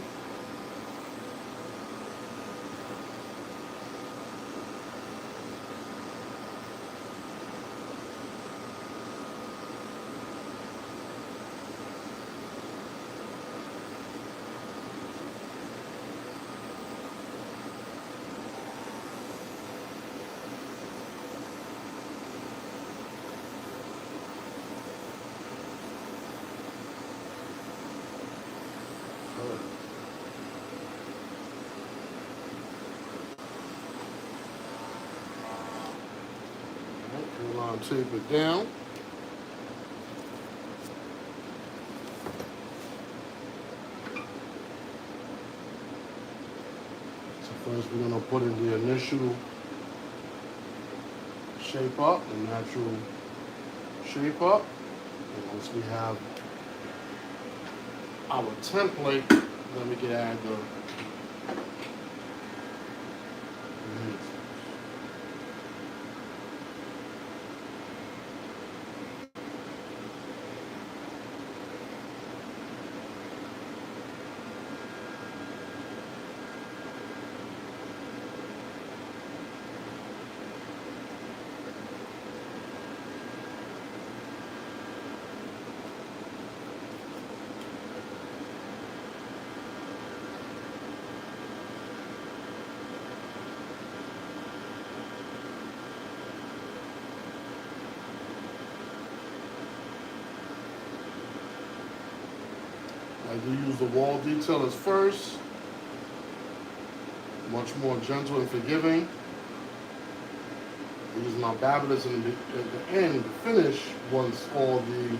Hairline tape it down. So first we're going to put in the initial shape up, the natural shape up. And once we have our template, then we can add the I do use the wall detailers first, much more gentle and forgiving. I use my babblers at the end to finish once all the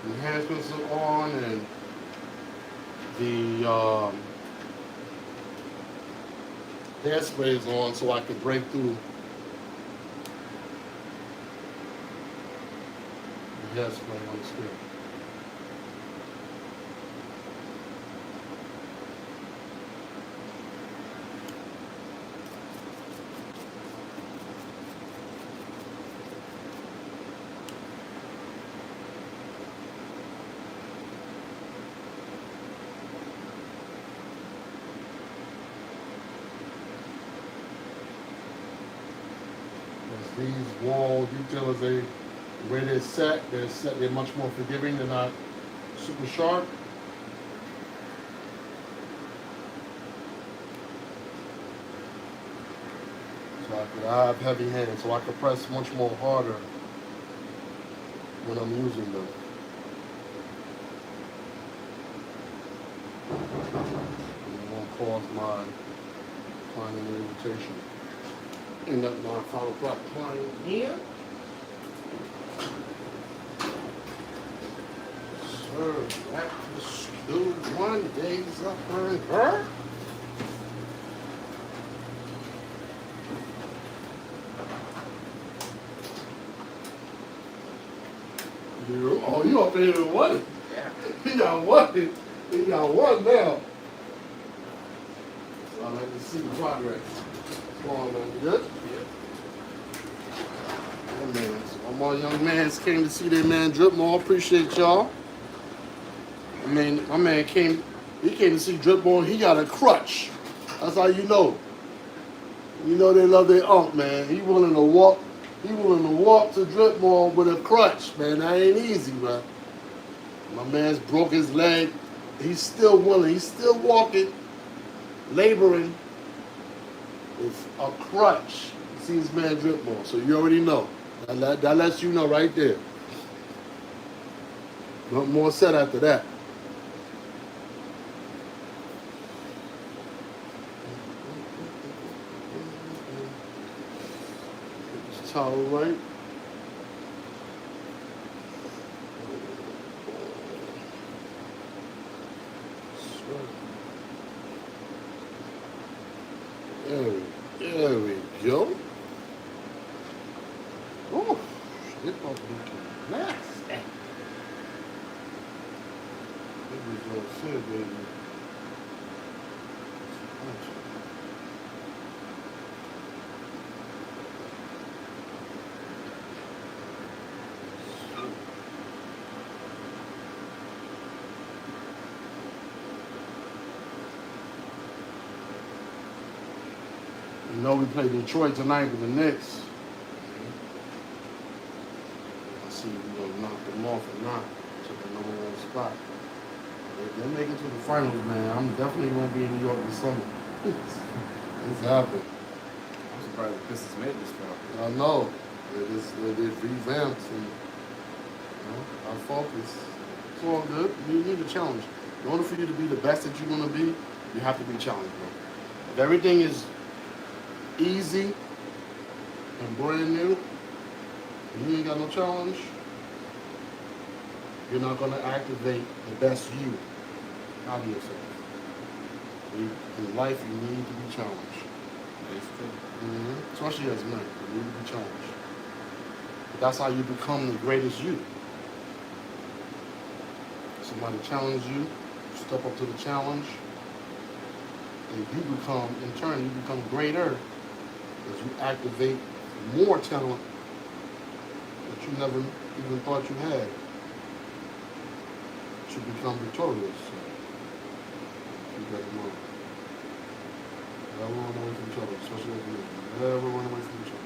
enhancements are on and the hairspray is on, so I can break through the hairspray on the scale. These wall details, the way they're set, they're much more forgiving. They're not super sharp. So I have heavy hands, so I can press much more harder when I'm using them. And it won't cause my climbing irritation. And that my follow up client here. Sir, back to school one day's up and her. Oh, you up there with one? Yeah. He got one. He got one now. So I like to see the progress. Come on, man. Good? Yeah, man. So all my young mans came to see their man DripMoor. Appreciate y'all. I mean, my man came to see DripMoor. He got a crutch. That's how you know. You know they love their unk, man. He willing to walk to DripMoor with a crutch, man. That ain't easy, man. My man's broke his leg. He's still willing. He's still walking, laboring with a crutch. You see his man DripMoor, so you already know. That lets you know right there. No more said after that. This towel right. There we go. Oh, shit, looking nasty. This is what I said, baby. You know we play Detroit tonight with the Knicks. Let's see if we're going to knock them off or not. To the number one spot. If they make it to the finals, man, I'm definitely going to be in New York this summer. It's happening. I'm surprised the Pistons made this far. I know. They revamped and our focus. It's all good. You need a challenge. In order for you to be the best that you're going to be, you have to be challenged, bro. If everything is easy and brand new, and you ain't got no challenge, you're not going to activate the best you out of yourself. In life, you need to be challenged. That's true. Especially as men, you need to be challenged. But that's how you become the greatest you. Somebody challenges you, step up to the challenge, and you become, in turn, you become greater as you activate more talent that you never even thought you had to become victorious. So, keep that in mind. Never run away from each other, especially as men. Never run away from each other.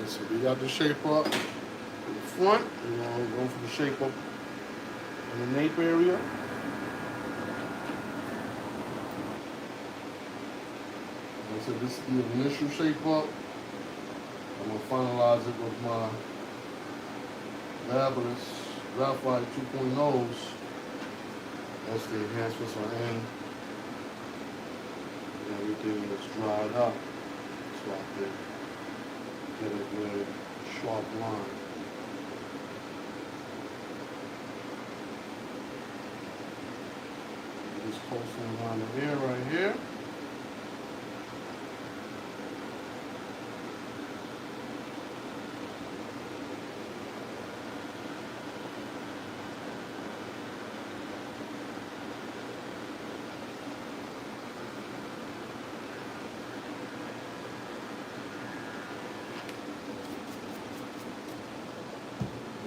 So we got the shape up in the front. We're going to go for the shape up in the nape area. Like I said, this is the initial shape up. gonna finalize it with my Fabulous Graphite 2.0s. That's the enhancements are in. And everything is dried up. So I can get a good sharp line. Just posting around the ear right here.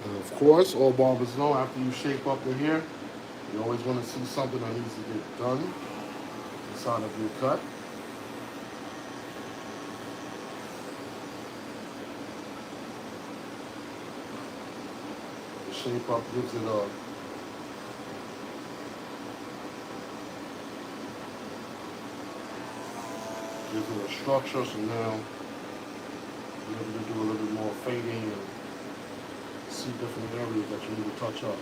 Of course, all barbers know after you shape up the hair, you always want to see something that needs to get done inside of your cut. The shape up gives it a structure, so now you're able to do a little bit more fading and see different areas that you need to touch up.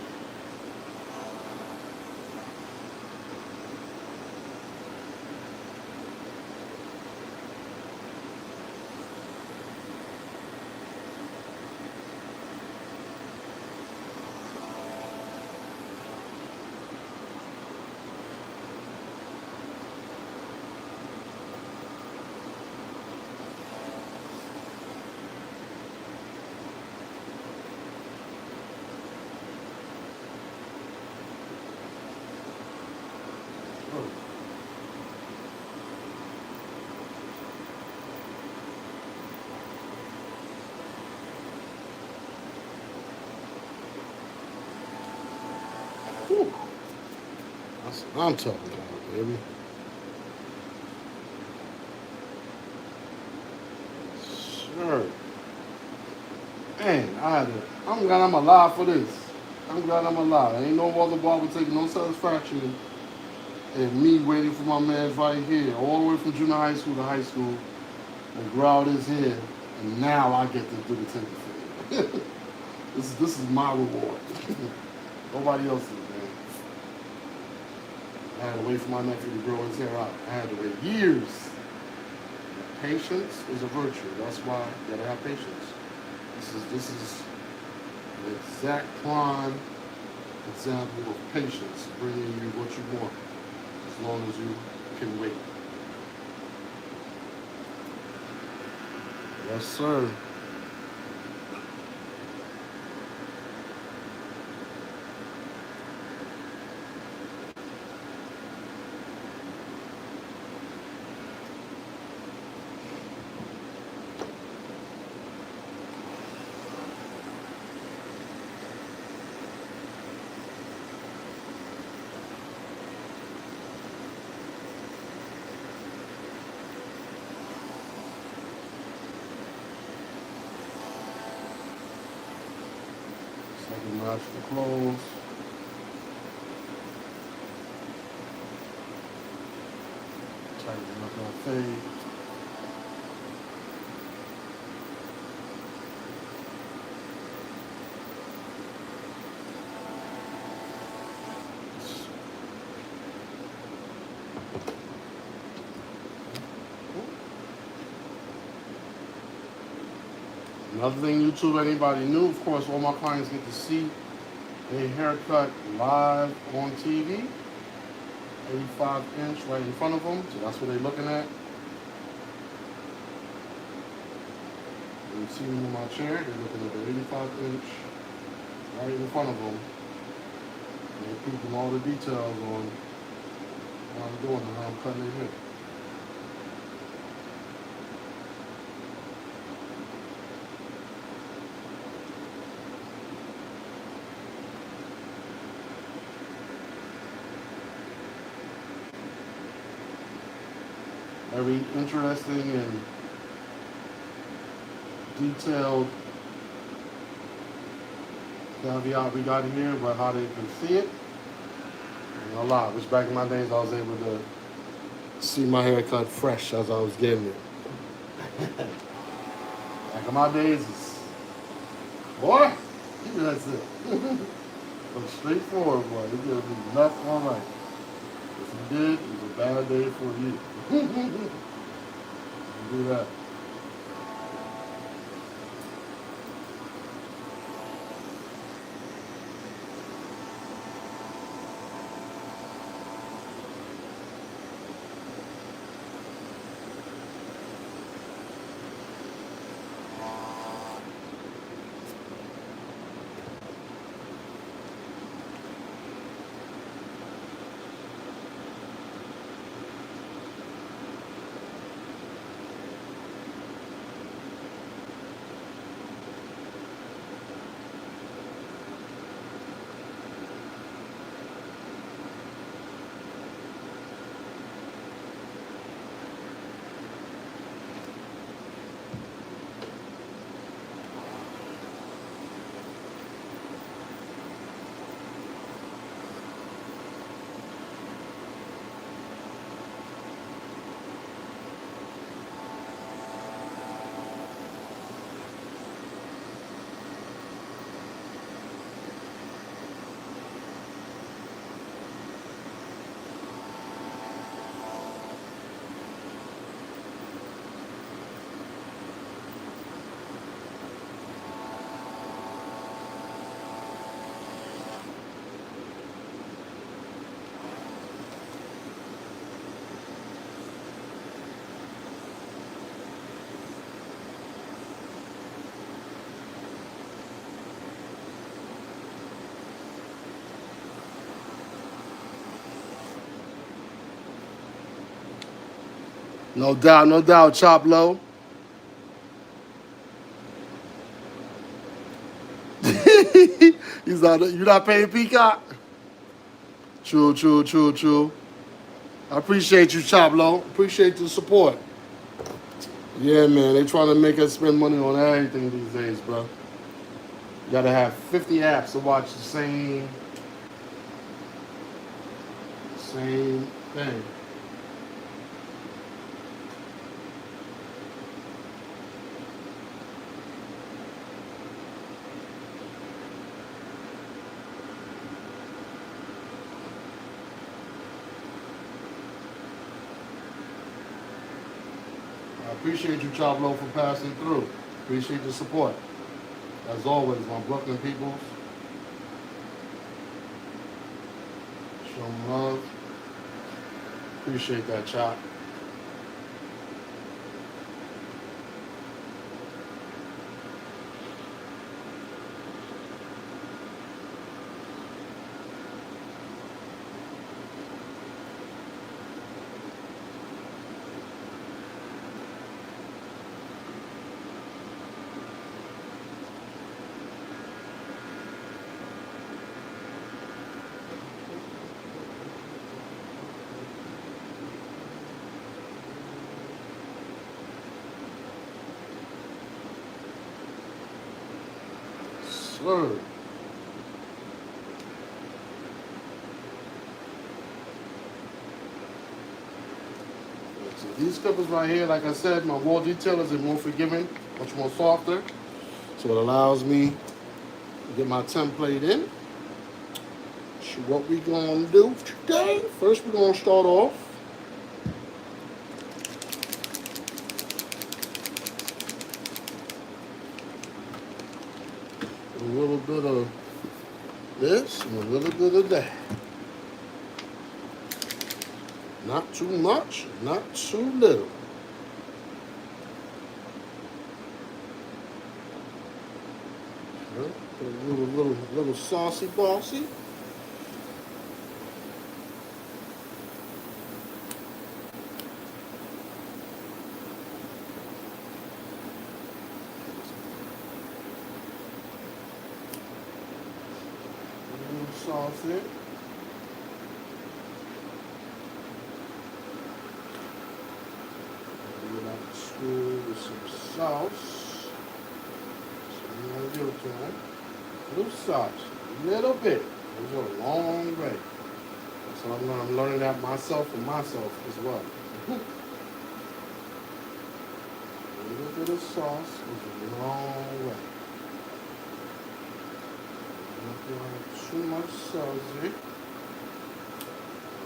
Whew. That's what I'm talking about, baby. Sure. Man, I'm glad I'm alive for this. I'm glad I'm alive. Ain't no other barber taking no satisfaction in me waiting for my man right here, all the way from junior high school to high school, and grow out his hair, and now I get to do the taking for him. This is my reward. Nobody else's, man. I had to wait for my nephew to grow his hair out. I had to wait years. Patience is a virtue. That's why you gotta have patience. This is an exact prime example of patience, bringing you what you want, as long as you can wait. Yes, sir. So I can match the clothes. Tighten up my fade. Another thing YouTube, anybody new, of course, all my clients get to see a haircut live on TV, 85-inch right in front of them, so that's what they're looking at. You see them in my chair, they're looking at the 85-inch right in front of them. And they're peeping all the details on what I'm doing and how I'm cutting their hair. Very interesting and detailed caveat we got here about how they can see it. And a lot, which back in my days I was able to see my haircut fresh as I was getting it. I Back in my days, is boy, that's it. I'm straightforward, boy. You gotta do left or right. If you did, it was a bad day for you. Do that. No doubt, Chop Low. He's not. You not paying Peacock? True. I appreciate you, Chop Low. Appreciate the support. Yeah, man. They trying to make us spend money on everything these days, bro. You gotta have 50 apps to watch the same thing. I appreciate you, Chop Low, for passing through. Appreciate the support. As always, my Brooklyn peoples. Show them love. Appreciate that, Chop. Sir. So these clippers right here, like I said, my wall detailers are more forgiving, much more softer. So it allows me to get my template in. So what we gonna do today? First we're gonna start off with a little bit of this and a little bit of that. Not too much, not too little. Okay. A little saucy bossy. Saucy. Spoon with some sauce. So I'm gonna give it to him. A little sauce, a little bit. It goes a long way. So I'm learning that myself for myself as well. A little bit of sauce goes a long way. Don't want too much sauce here.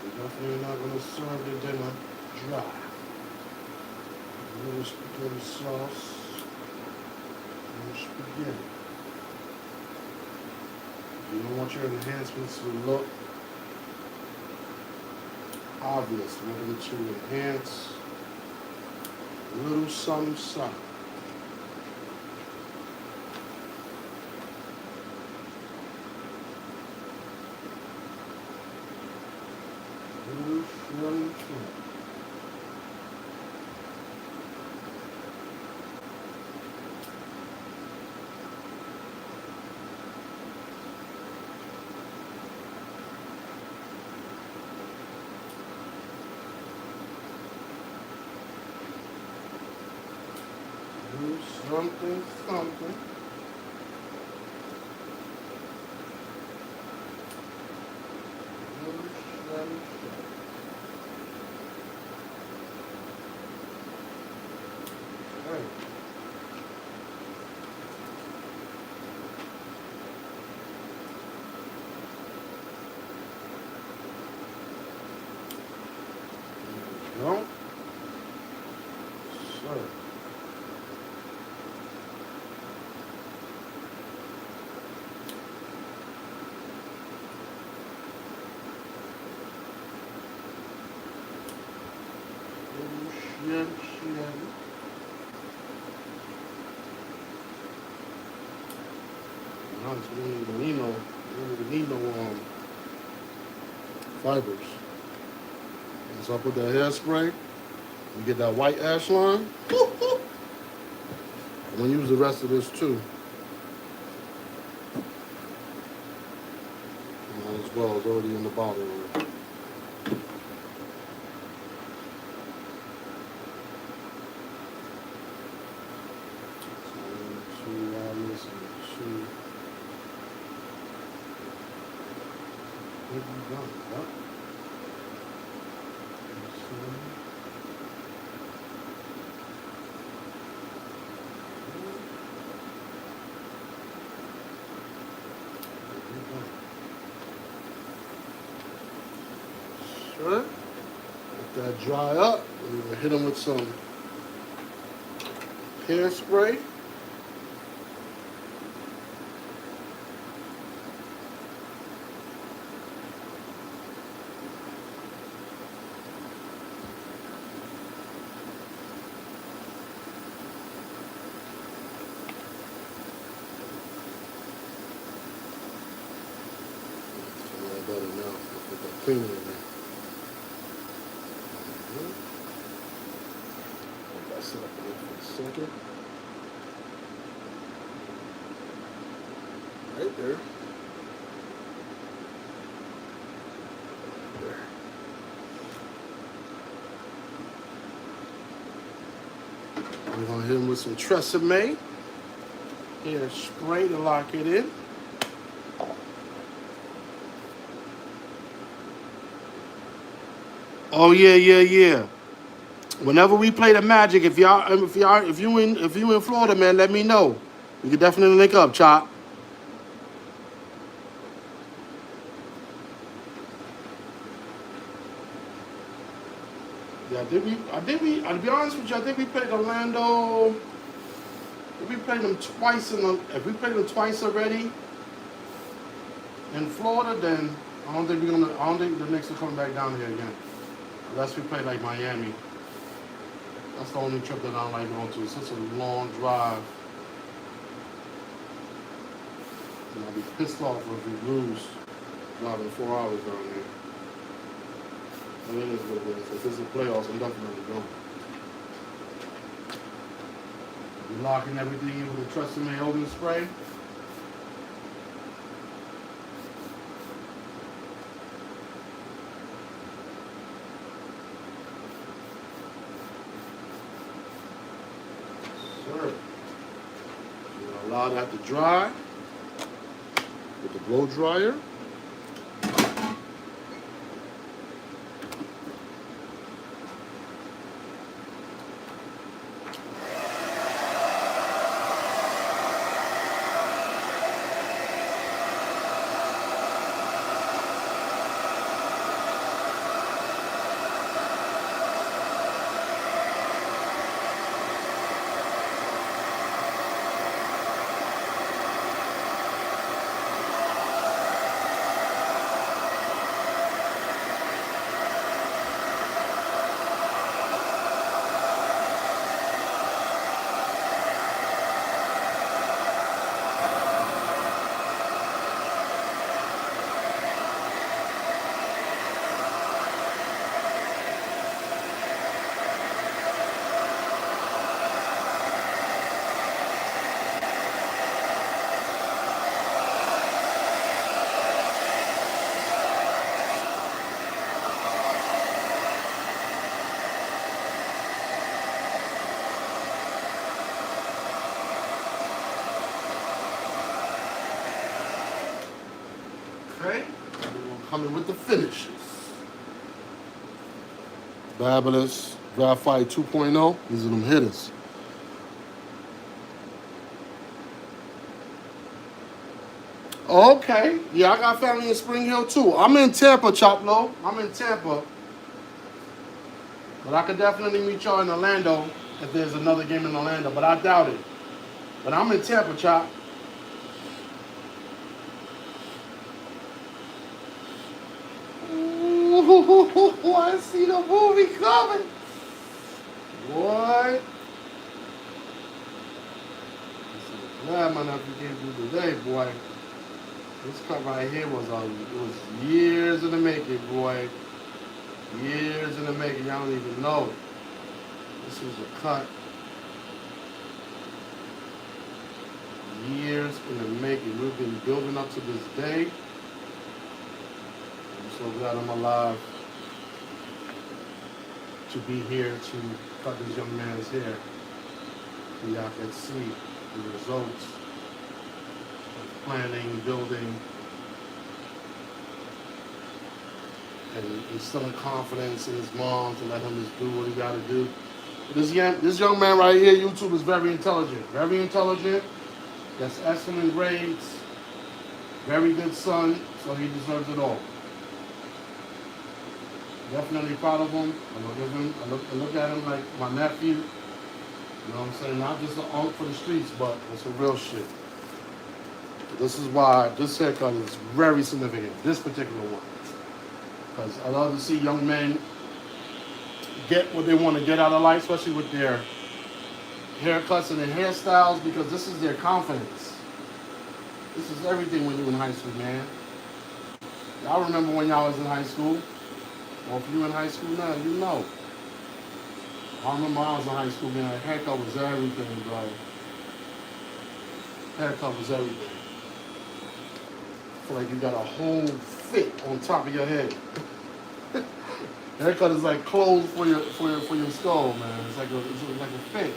We're definitely not going to serve the dinner dry. A little spaghetti sauce. And spaghetti. You don't want your enhancements to look obvious. You want them to enhance a little something. Something. Hey. There we go. Sir. Shit. Honestly, we don't even need no fibers. And so I put that hairspray. You get that white ash line. I'm gonna use the rest of this too. Might as well, it's already in the bottle. Sure. Let that dry up. We're gonna hit them with some hairspray. Better now. Put that cleaner in there. Let that sit up there for a second. Right there. There. We're gonna hit him with some Tresemme hair spray to lock it in. Oh yeah. Whenever we play the Magic, if you in Florida, man, let me know. We can definitely link up, Chop. Yeah, to be honest with you, I think we played Orlando. If we played them twice already in Florida, then I don't think the Knicks are coming back down here again. Unless we play like Miami. That's the only trip that I don't like going to. It's such a long drive. And I'll be pissed off if we lose driving 4 hours down there. And it is what it is. If it's the playoffs, I'm definitely going. We're locking everything in with the Tresemme open spray. Allow that to dry with the blow dryer. Okay? We're gonna come in with the finishes. Fabulous. Graphite 2.0. These are them hitters. Okay. Yeah, I got family in Spring Hill too. I'm in Tampa, Choplo. I'm in Tampa. But I could definitely meet y'all in Orlando if there's another game in Orlando. But I doubt it. But I'm in Tampa, Chop. Ooh, I see the movie coming. What? Glad my nephew came through today, boy. This cut right here was years in the making, boy. Years in the making. Y'all don't even know. This was a cut. Years in the making. We've been building up to this day. I'm so glad I'm alive to be here to cut this young man's hair. So y'all can see the results of planning, building, and instilling confidence in his mom to let him just do what he got to do. This young man right here, YouTube, is very intelligent. Very intelligent. Gets excellent grades. Very good son, so he deserves it all. Definitely proud of him. I look at him like my nephew. You know what I'm saying? Not just an unk for the streets, but it's some real shit. This is why this haircut is very significant. This particular one. Because I love to see young men get what they want to get out of life, especially with their haircuts and their hairstyles, because this is their confidence. This is everything when you're in high school, man. Y'all remember when y'all was in high school? Or if you're in high school now, you know. I remember I was in high school, man. Haircut was everything, bro. Haircut was everything. I feel like you got a whole fit on top of your head. Haircut is like clothes for your skull, man. It's like a fit.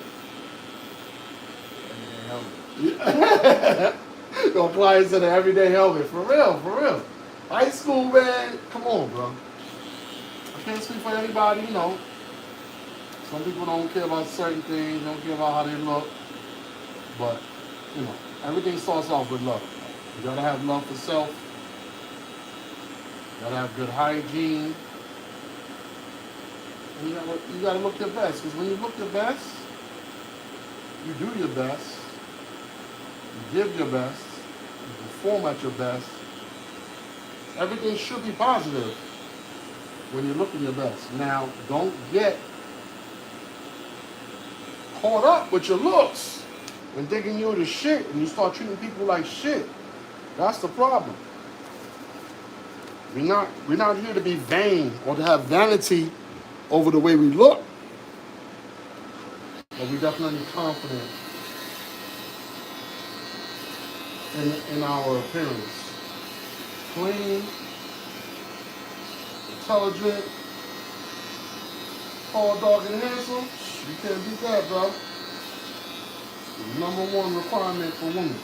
Yeah. Don't apply it to the everyday helmet. For real, for real. High school, man. Come on, bro. I can't speak for anybody, you know. Some people don't care about certain things, don't care about how they look. But, you know, everything starts off with love. You gotta have love for self. You gotta have good hygiene. And you gotta look your best. Because when you look your best, you do your best. You give your best. You perform at your best. Everything should be positive when you're looking your best. Now, don't get caught up with your looks and thinking you're the shit and you start treating people like shit. That's the problem. We're not here to be vain or to have vanity over the way we look. But we're definitely confident in our appearance. Clean, intelligent, tall, dark, and handsome. You can't beat that, bro. The #1 requirement for women.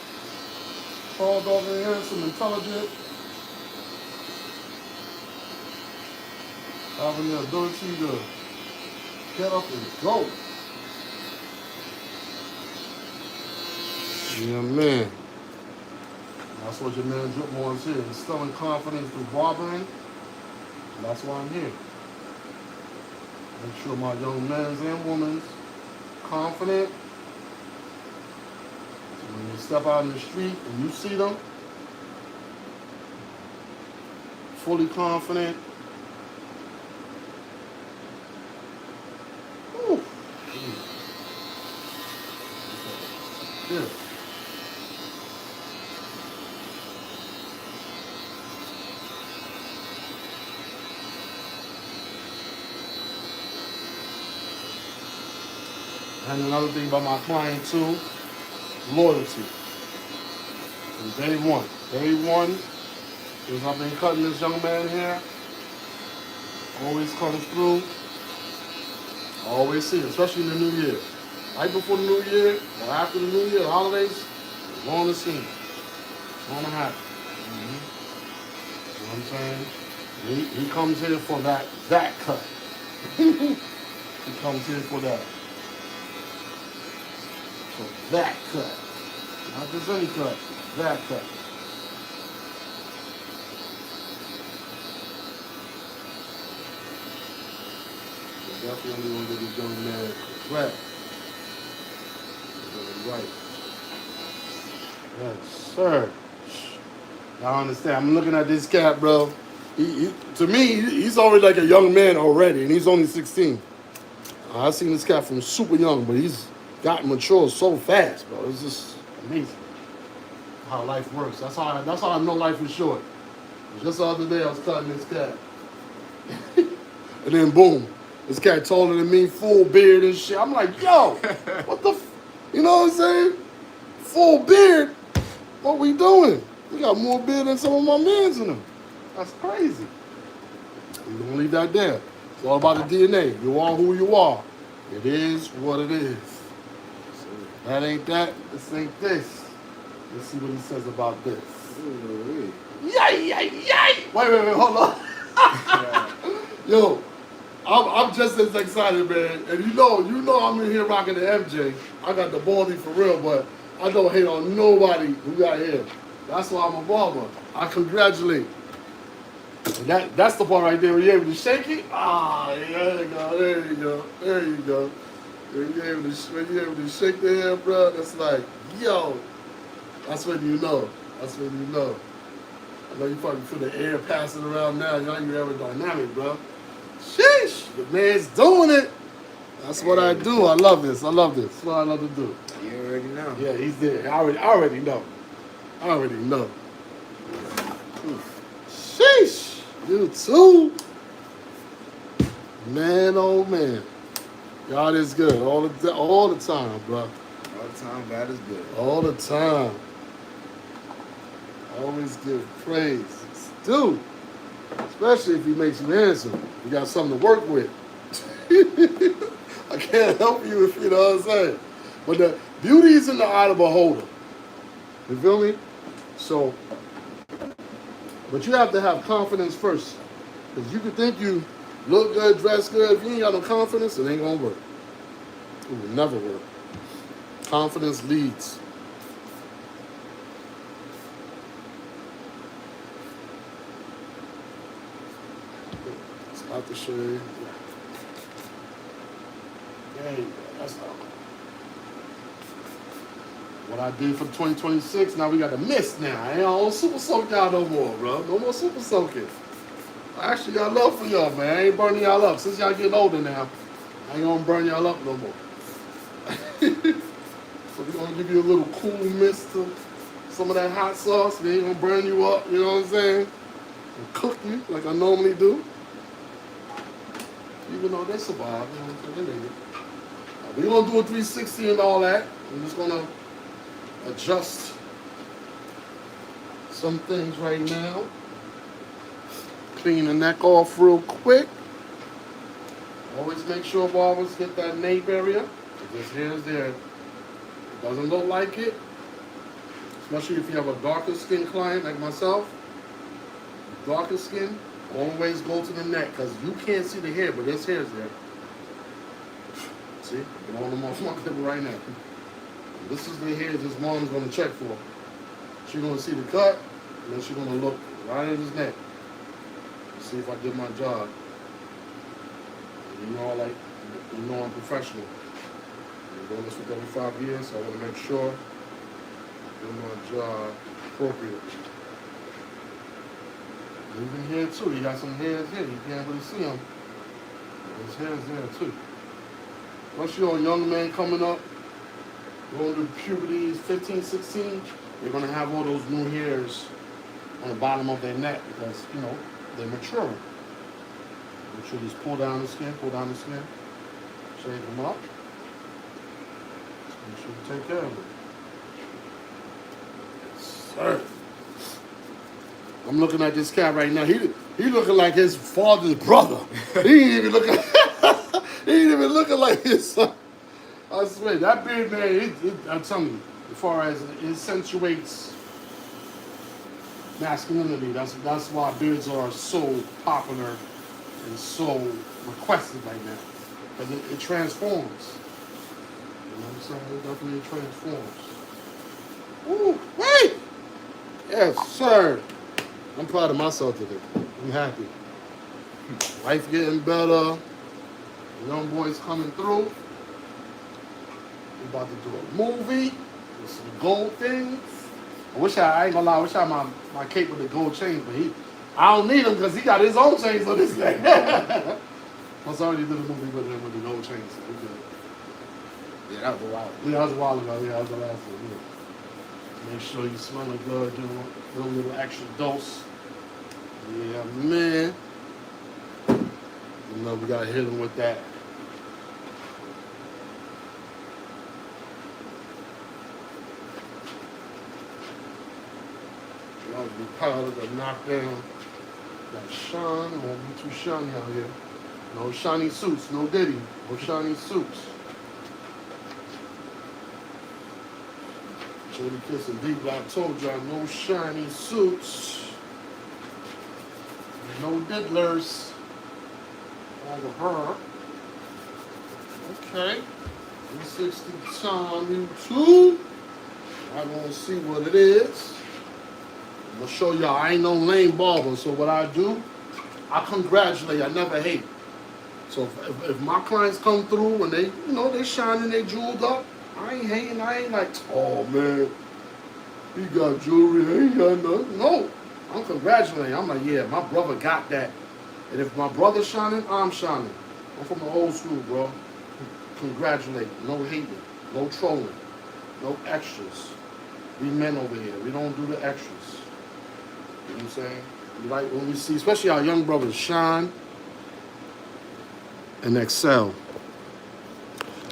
Tall, dark, and handsome, intelligent. Having the ability to get up and go. Yeah, man. That's what your man DripMoor is here. Instilling confidence through barbering. And that's why I'm here. Make sure my young men's and women's confident. So when you step out in the street and you see them, fully confident. Whew. Yeah. And another thing about my client too, loyalty. From day one. Day one, because I've been cutting this young man here, always comes through. I always see it, especially in the new year. Right before the new year, or after the new year, the holidays, it's on the scene. It's on the happen. what I'm saying? He comes here for that cut. He comes here for that. For that cut. Not just any cut. That cut. So definitely want to get this young man correct. Right. Yes, sir. I understand. I'm looking at this cat, bro. To me, he's already like a young man already, and he's only 16. I've seen this cat from super young, but he's gotten mature so fast, bro. It's just amazing how life works. That's how I know life is short. Just the other day, I was cutting this cat, and then boom, this cat taller than me, full beard and shit. I'm like, yo, what the, you know what I'm saying? Full beard. What we doing? We got more beard than some of my mans in them. That's crazy. We're gonna leave that there. It's all about the DNA. You are who you are. It is what it is. That ain't that. This ain't this. Let's see what he says about this. Yay, yay, yay! Wait, hold on. Yo, I'm just as excited, man. And you know I'm in here rocking the MJ. I got the baldy for real, but I don't hate on nobody who got here. That's why I'm a barber. I congratulate. And that's the part right there where you're able to shake it. Ah, there you go, there you go, there you go. When you're able to shake the hair, bro, that's like, yo, that's when you know. That's when you know. I know you probably feel the air passing around now. You know you're aerodynamic, bro. Sheesh, the man's doing it. That's what I do. I love this. I love this. That's what I love to do. You already know. Yeah, he's there. I already know. I already know. Sheesh. You too. Man, oh man. God is good all the time, bro. All the time, God is good. All the time. Always give praise. Dude, especially if he makes you handsome. You got something to work with. I can't help you if you know what I'm saying. But the beauty is in the eye of the beholder. You feel me? So, but you have to have confidence first. Because you could think you look good, dress good. If you ain't got no confidence, it ain't going to work. It will never work. Confidence leads. It's out to show you. There you go. That's all. What I did for 2026, now we got the mist now. I ain't on super soak y'all no more, bro. No more super soaking. I actually got love for y'all, man. I ain't burning y'all up. Since y'all getting older now, I ain't gonna burn y'all up no more. So we're gonna give you a little cool mist to some of that hot sauce. We ain't gonna burn you up, you know what I'm saying? And cook you like I normally do. Even though they survive, you know what I'm saying? We're gonna do a 360 and all that. I'm just gonna adjust some things right now. Clean the neck off real quick. Always make sure barbers get that nape area. If this hair is there, it doesn't look like it. Especially if you have a darker skin client like myself. Darker skin, always go to the neck because you can't see the hair, but there's hairs there. See, I'm on the motherfucker right now. This is the hair this mom's gonna check for. She's gonna see the cut, and then she's gonna look right at his neck. See if I did my job. And I'm professional. I'm doing this for 35 years, so I want to make sure I do my job appropriately. Even here too, you got some hairs here. You can't really see them. There's hairs there too. Once you're a young man coming up, going through puberty, 15, 16, you're going to have all those new hairs on the bottom of their neck because, you know, they're maturing. Make sure you just pull down the skin, shave them up. Just make sure you take care of it. Yes, sir. I'm looking at this cat right now. He looking like his father's brother. He ain't even looking like his son. I swear, that beard, man, I'm telling you, as far as it accentuates masculinity. That's why beards are so popular and so requested right now. Because it transforms. You know what I'm saying? It definitely transforms. Ooh, wait! Yes, sir. I'm proud of myself today. I'm happy. Life getting better. Young boys coming through. We about to do a movie with some gold things. I ain't gonna lie, I wish I had my cape with the gold chains, but I don't need him because he got his own chains on this thing. Plus, I already did a movie with him with the gold chains, so we good. Yeah, that was a while. Yeah, that was a while ago. Yeah, that was the last one. Yeah. Make sure you smelling good, do a little extra dose. Yeah, man. You know, we gotta hit him with that. Y'all be proud to knock down that shine. It won't be too shiny out here. No shiny suits, no Diddy. No shiny suits. Jody Kiss and D-Block told y'all no shiny suits. No diddlers. Over her. Okay. 360 time YouTube. I want to see what it is. I'm gonna show y'all I ain't no lame barber, so what I do, I congratulate, I never hate. So if my clients come through and they shining, they jeweled up, I ain't hating, I ain't like, oh man, he got jewelry, I ain't got nothing. No, I'm congratulating. I'm like, yeah, my brother got that. And if my brother's shining, I'm shining. I'm from the old school, bro. Congratulate, no hating, no trolling, no extras. We men over here, we don't do the extras. You know what I'm saying? We like when we see, especially our young brothers, shine and excel.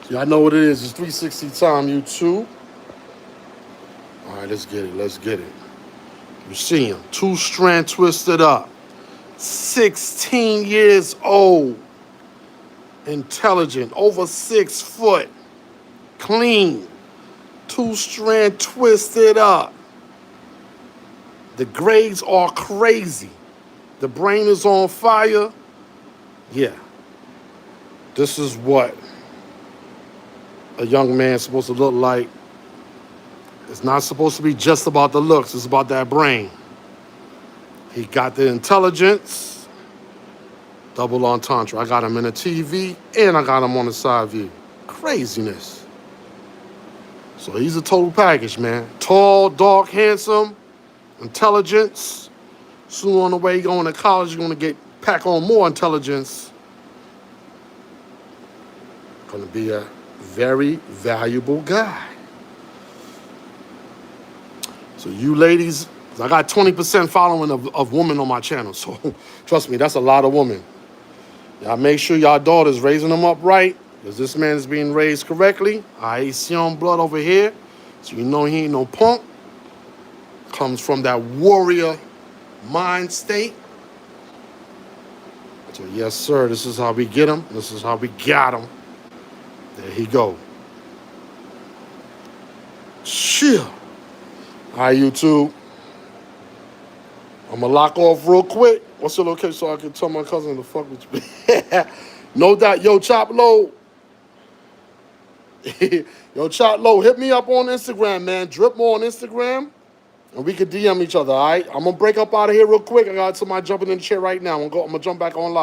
So y'all know what it is. It's 360 time YouTube. All right, let's get it. Let's get it. You see him. 2-strand twisted up. 16 years old. Intelligent. Over 6 foot. Clean. 2-strand twisted up. The grades are crazy. The brain is on fire. Yeah. This is what a young man's supposed to look like. It's not supposed to be just about the looks. It's about that brain. He got the intelligence. Double entendre. I got him in a TV and I got him on the side view. Craziness. So he's a total package, man. Tall, dark, handsome, intelligence. Soon on the way going to college, you're going to pack on more intelligence. Going to be a very valuable guy. So you ladies, I got 20% following of women on my channel. So trust me, that's a lot of women. Y'all make sure y'all daughters raising them up right, because this man is being raised correctly. Haitian blood over here. So you know he ain't no punk. Comes from that warrior mind state. So yes, sir, this is how we get him. This is how we got him. There he go. Shit. All right, YouTube. I'm going to lock off real quick. What's your location so I can tell my cousin to fuck with you? No doubt. Yo, Chop Low. Yo, Chop Low, hit me up on Instagram, man. DripMoor on Instagram. And we could DM each other, all right? I'm going to break up out of here real quick. I got somebody jumping in the chair right now. I'm going to jump back on live.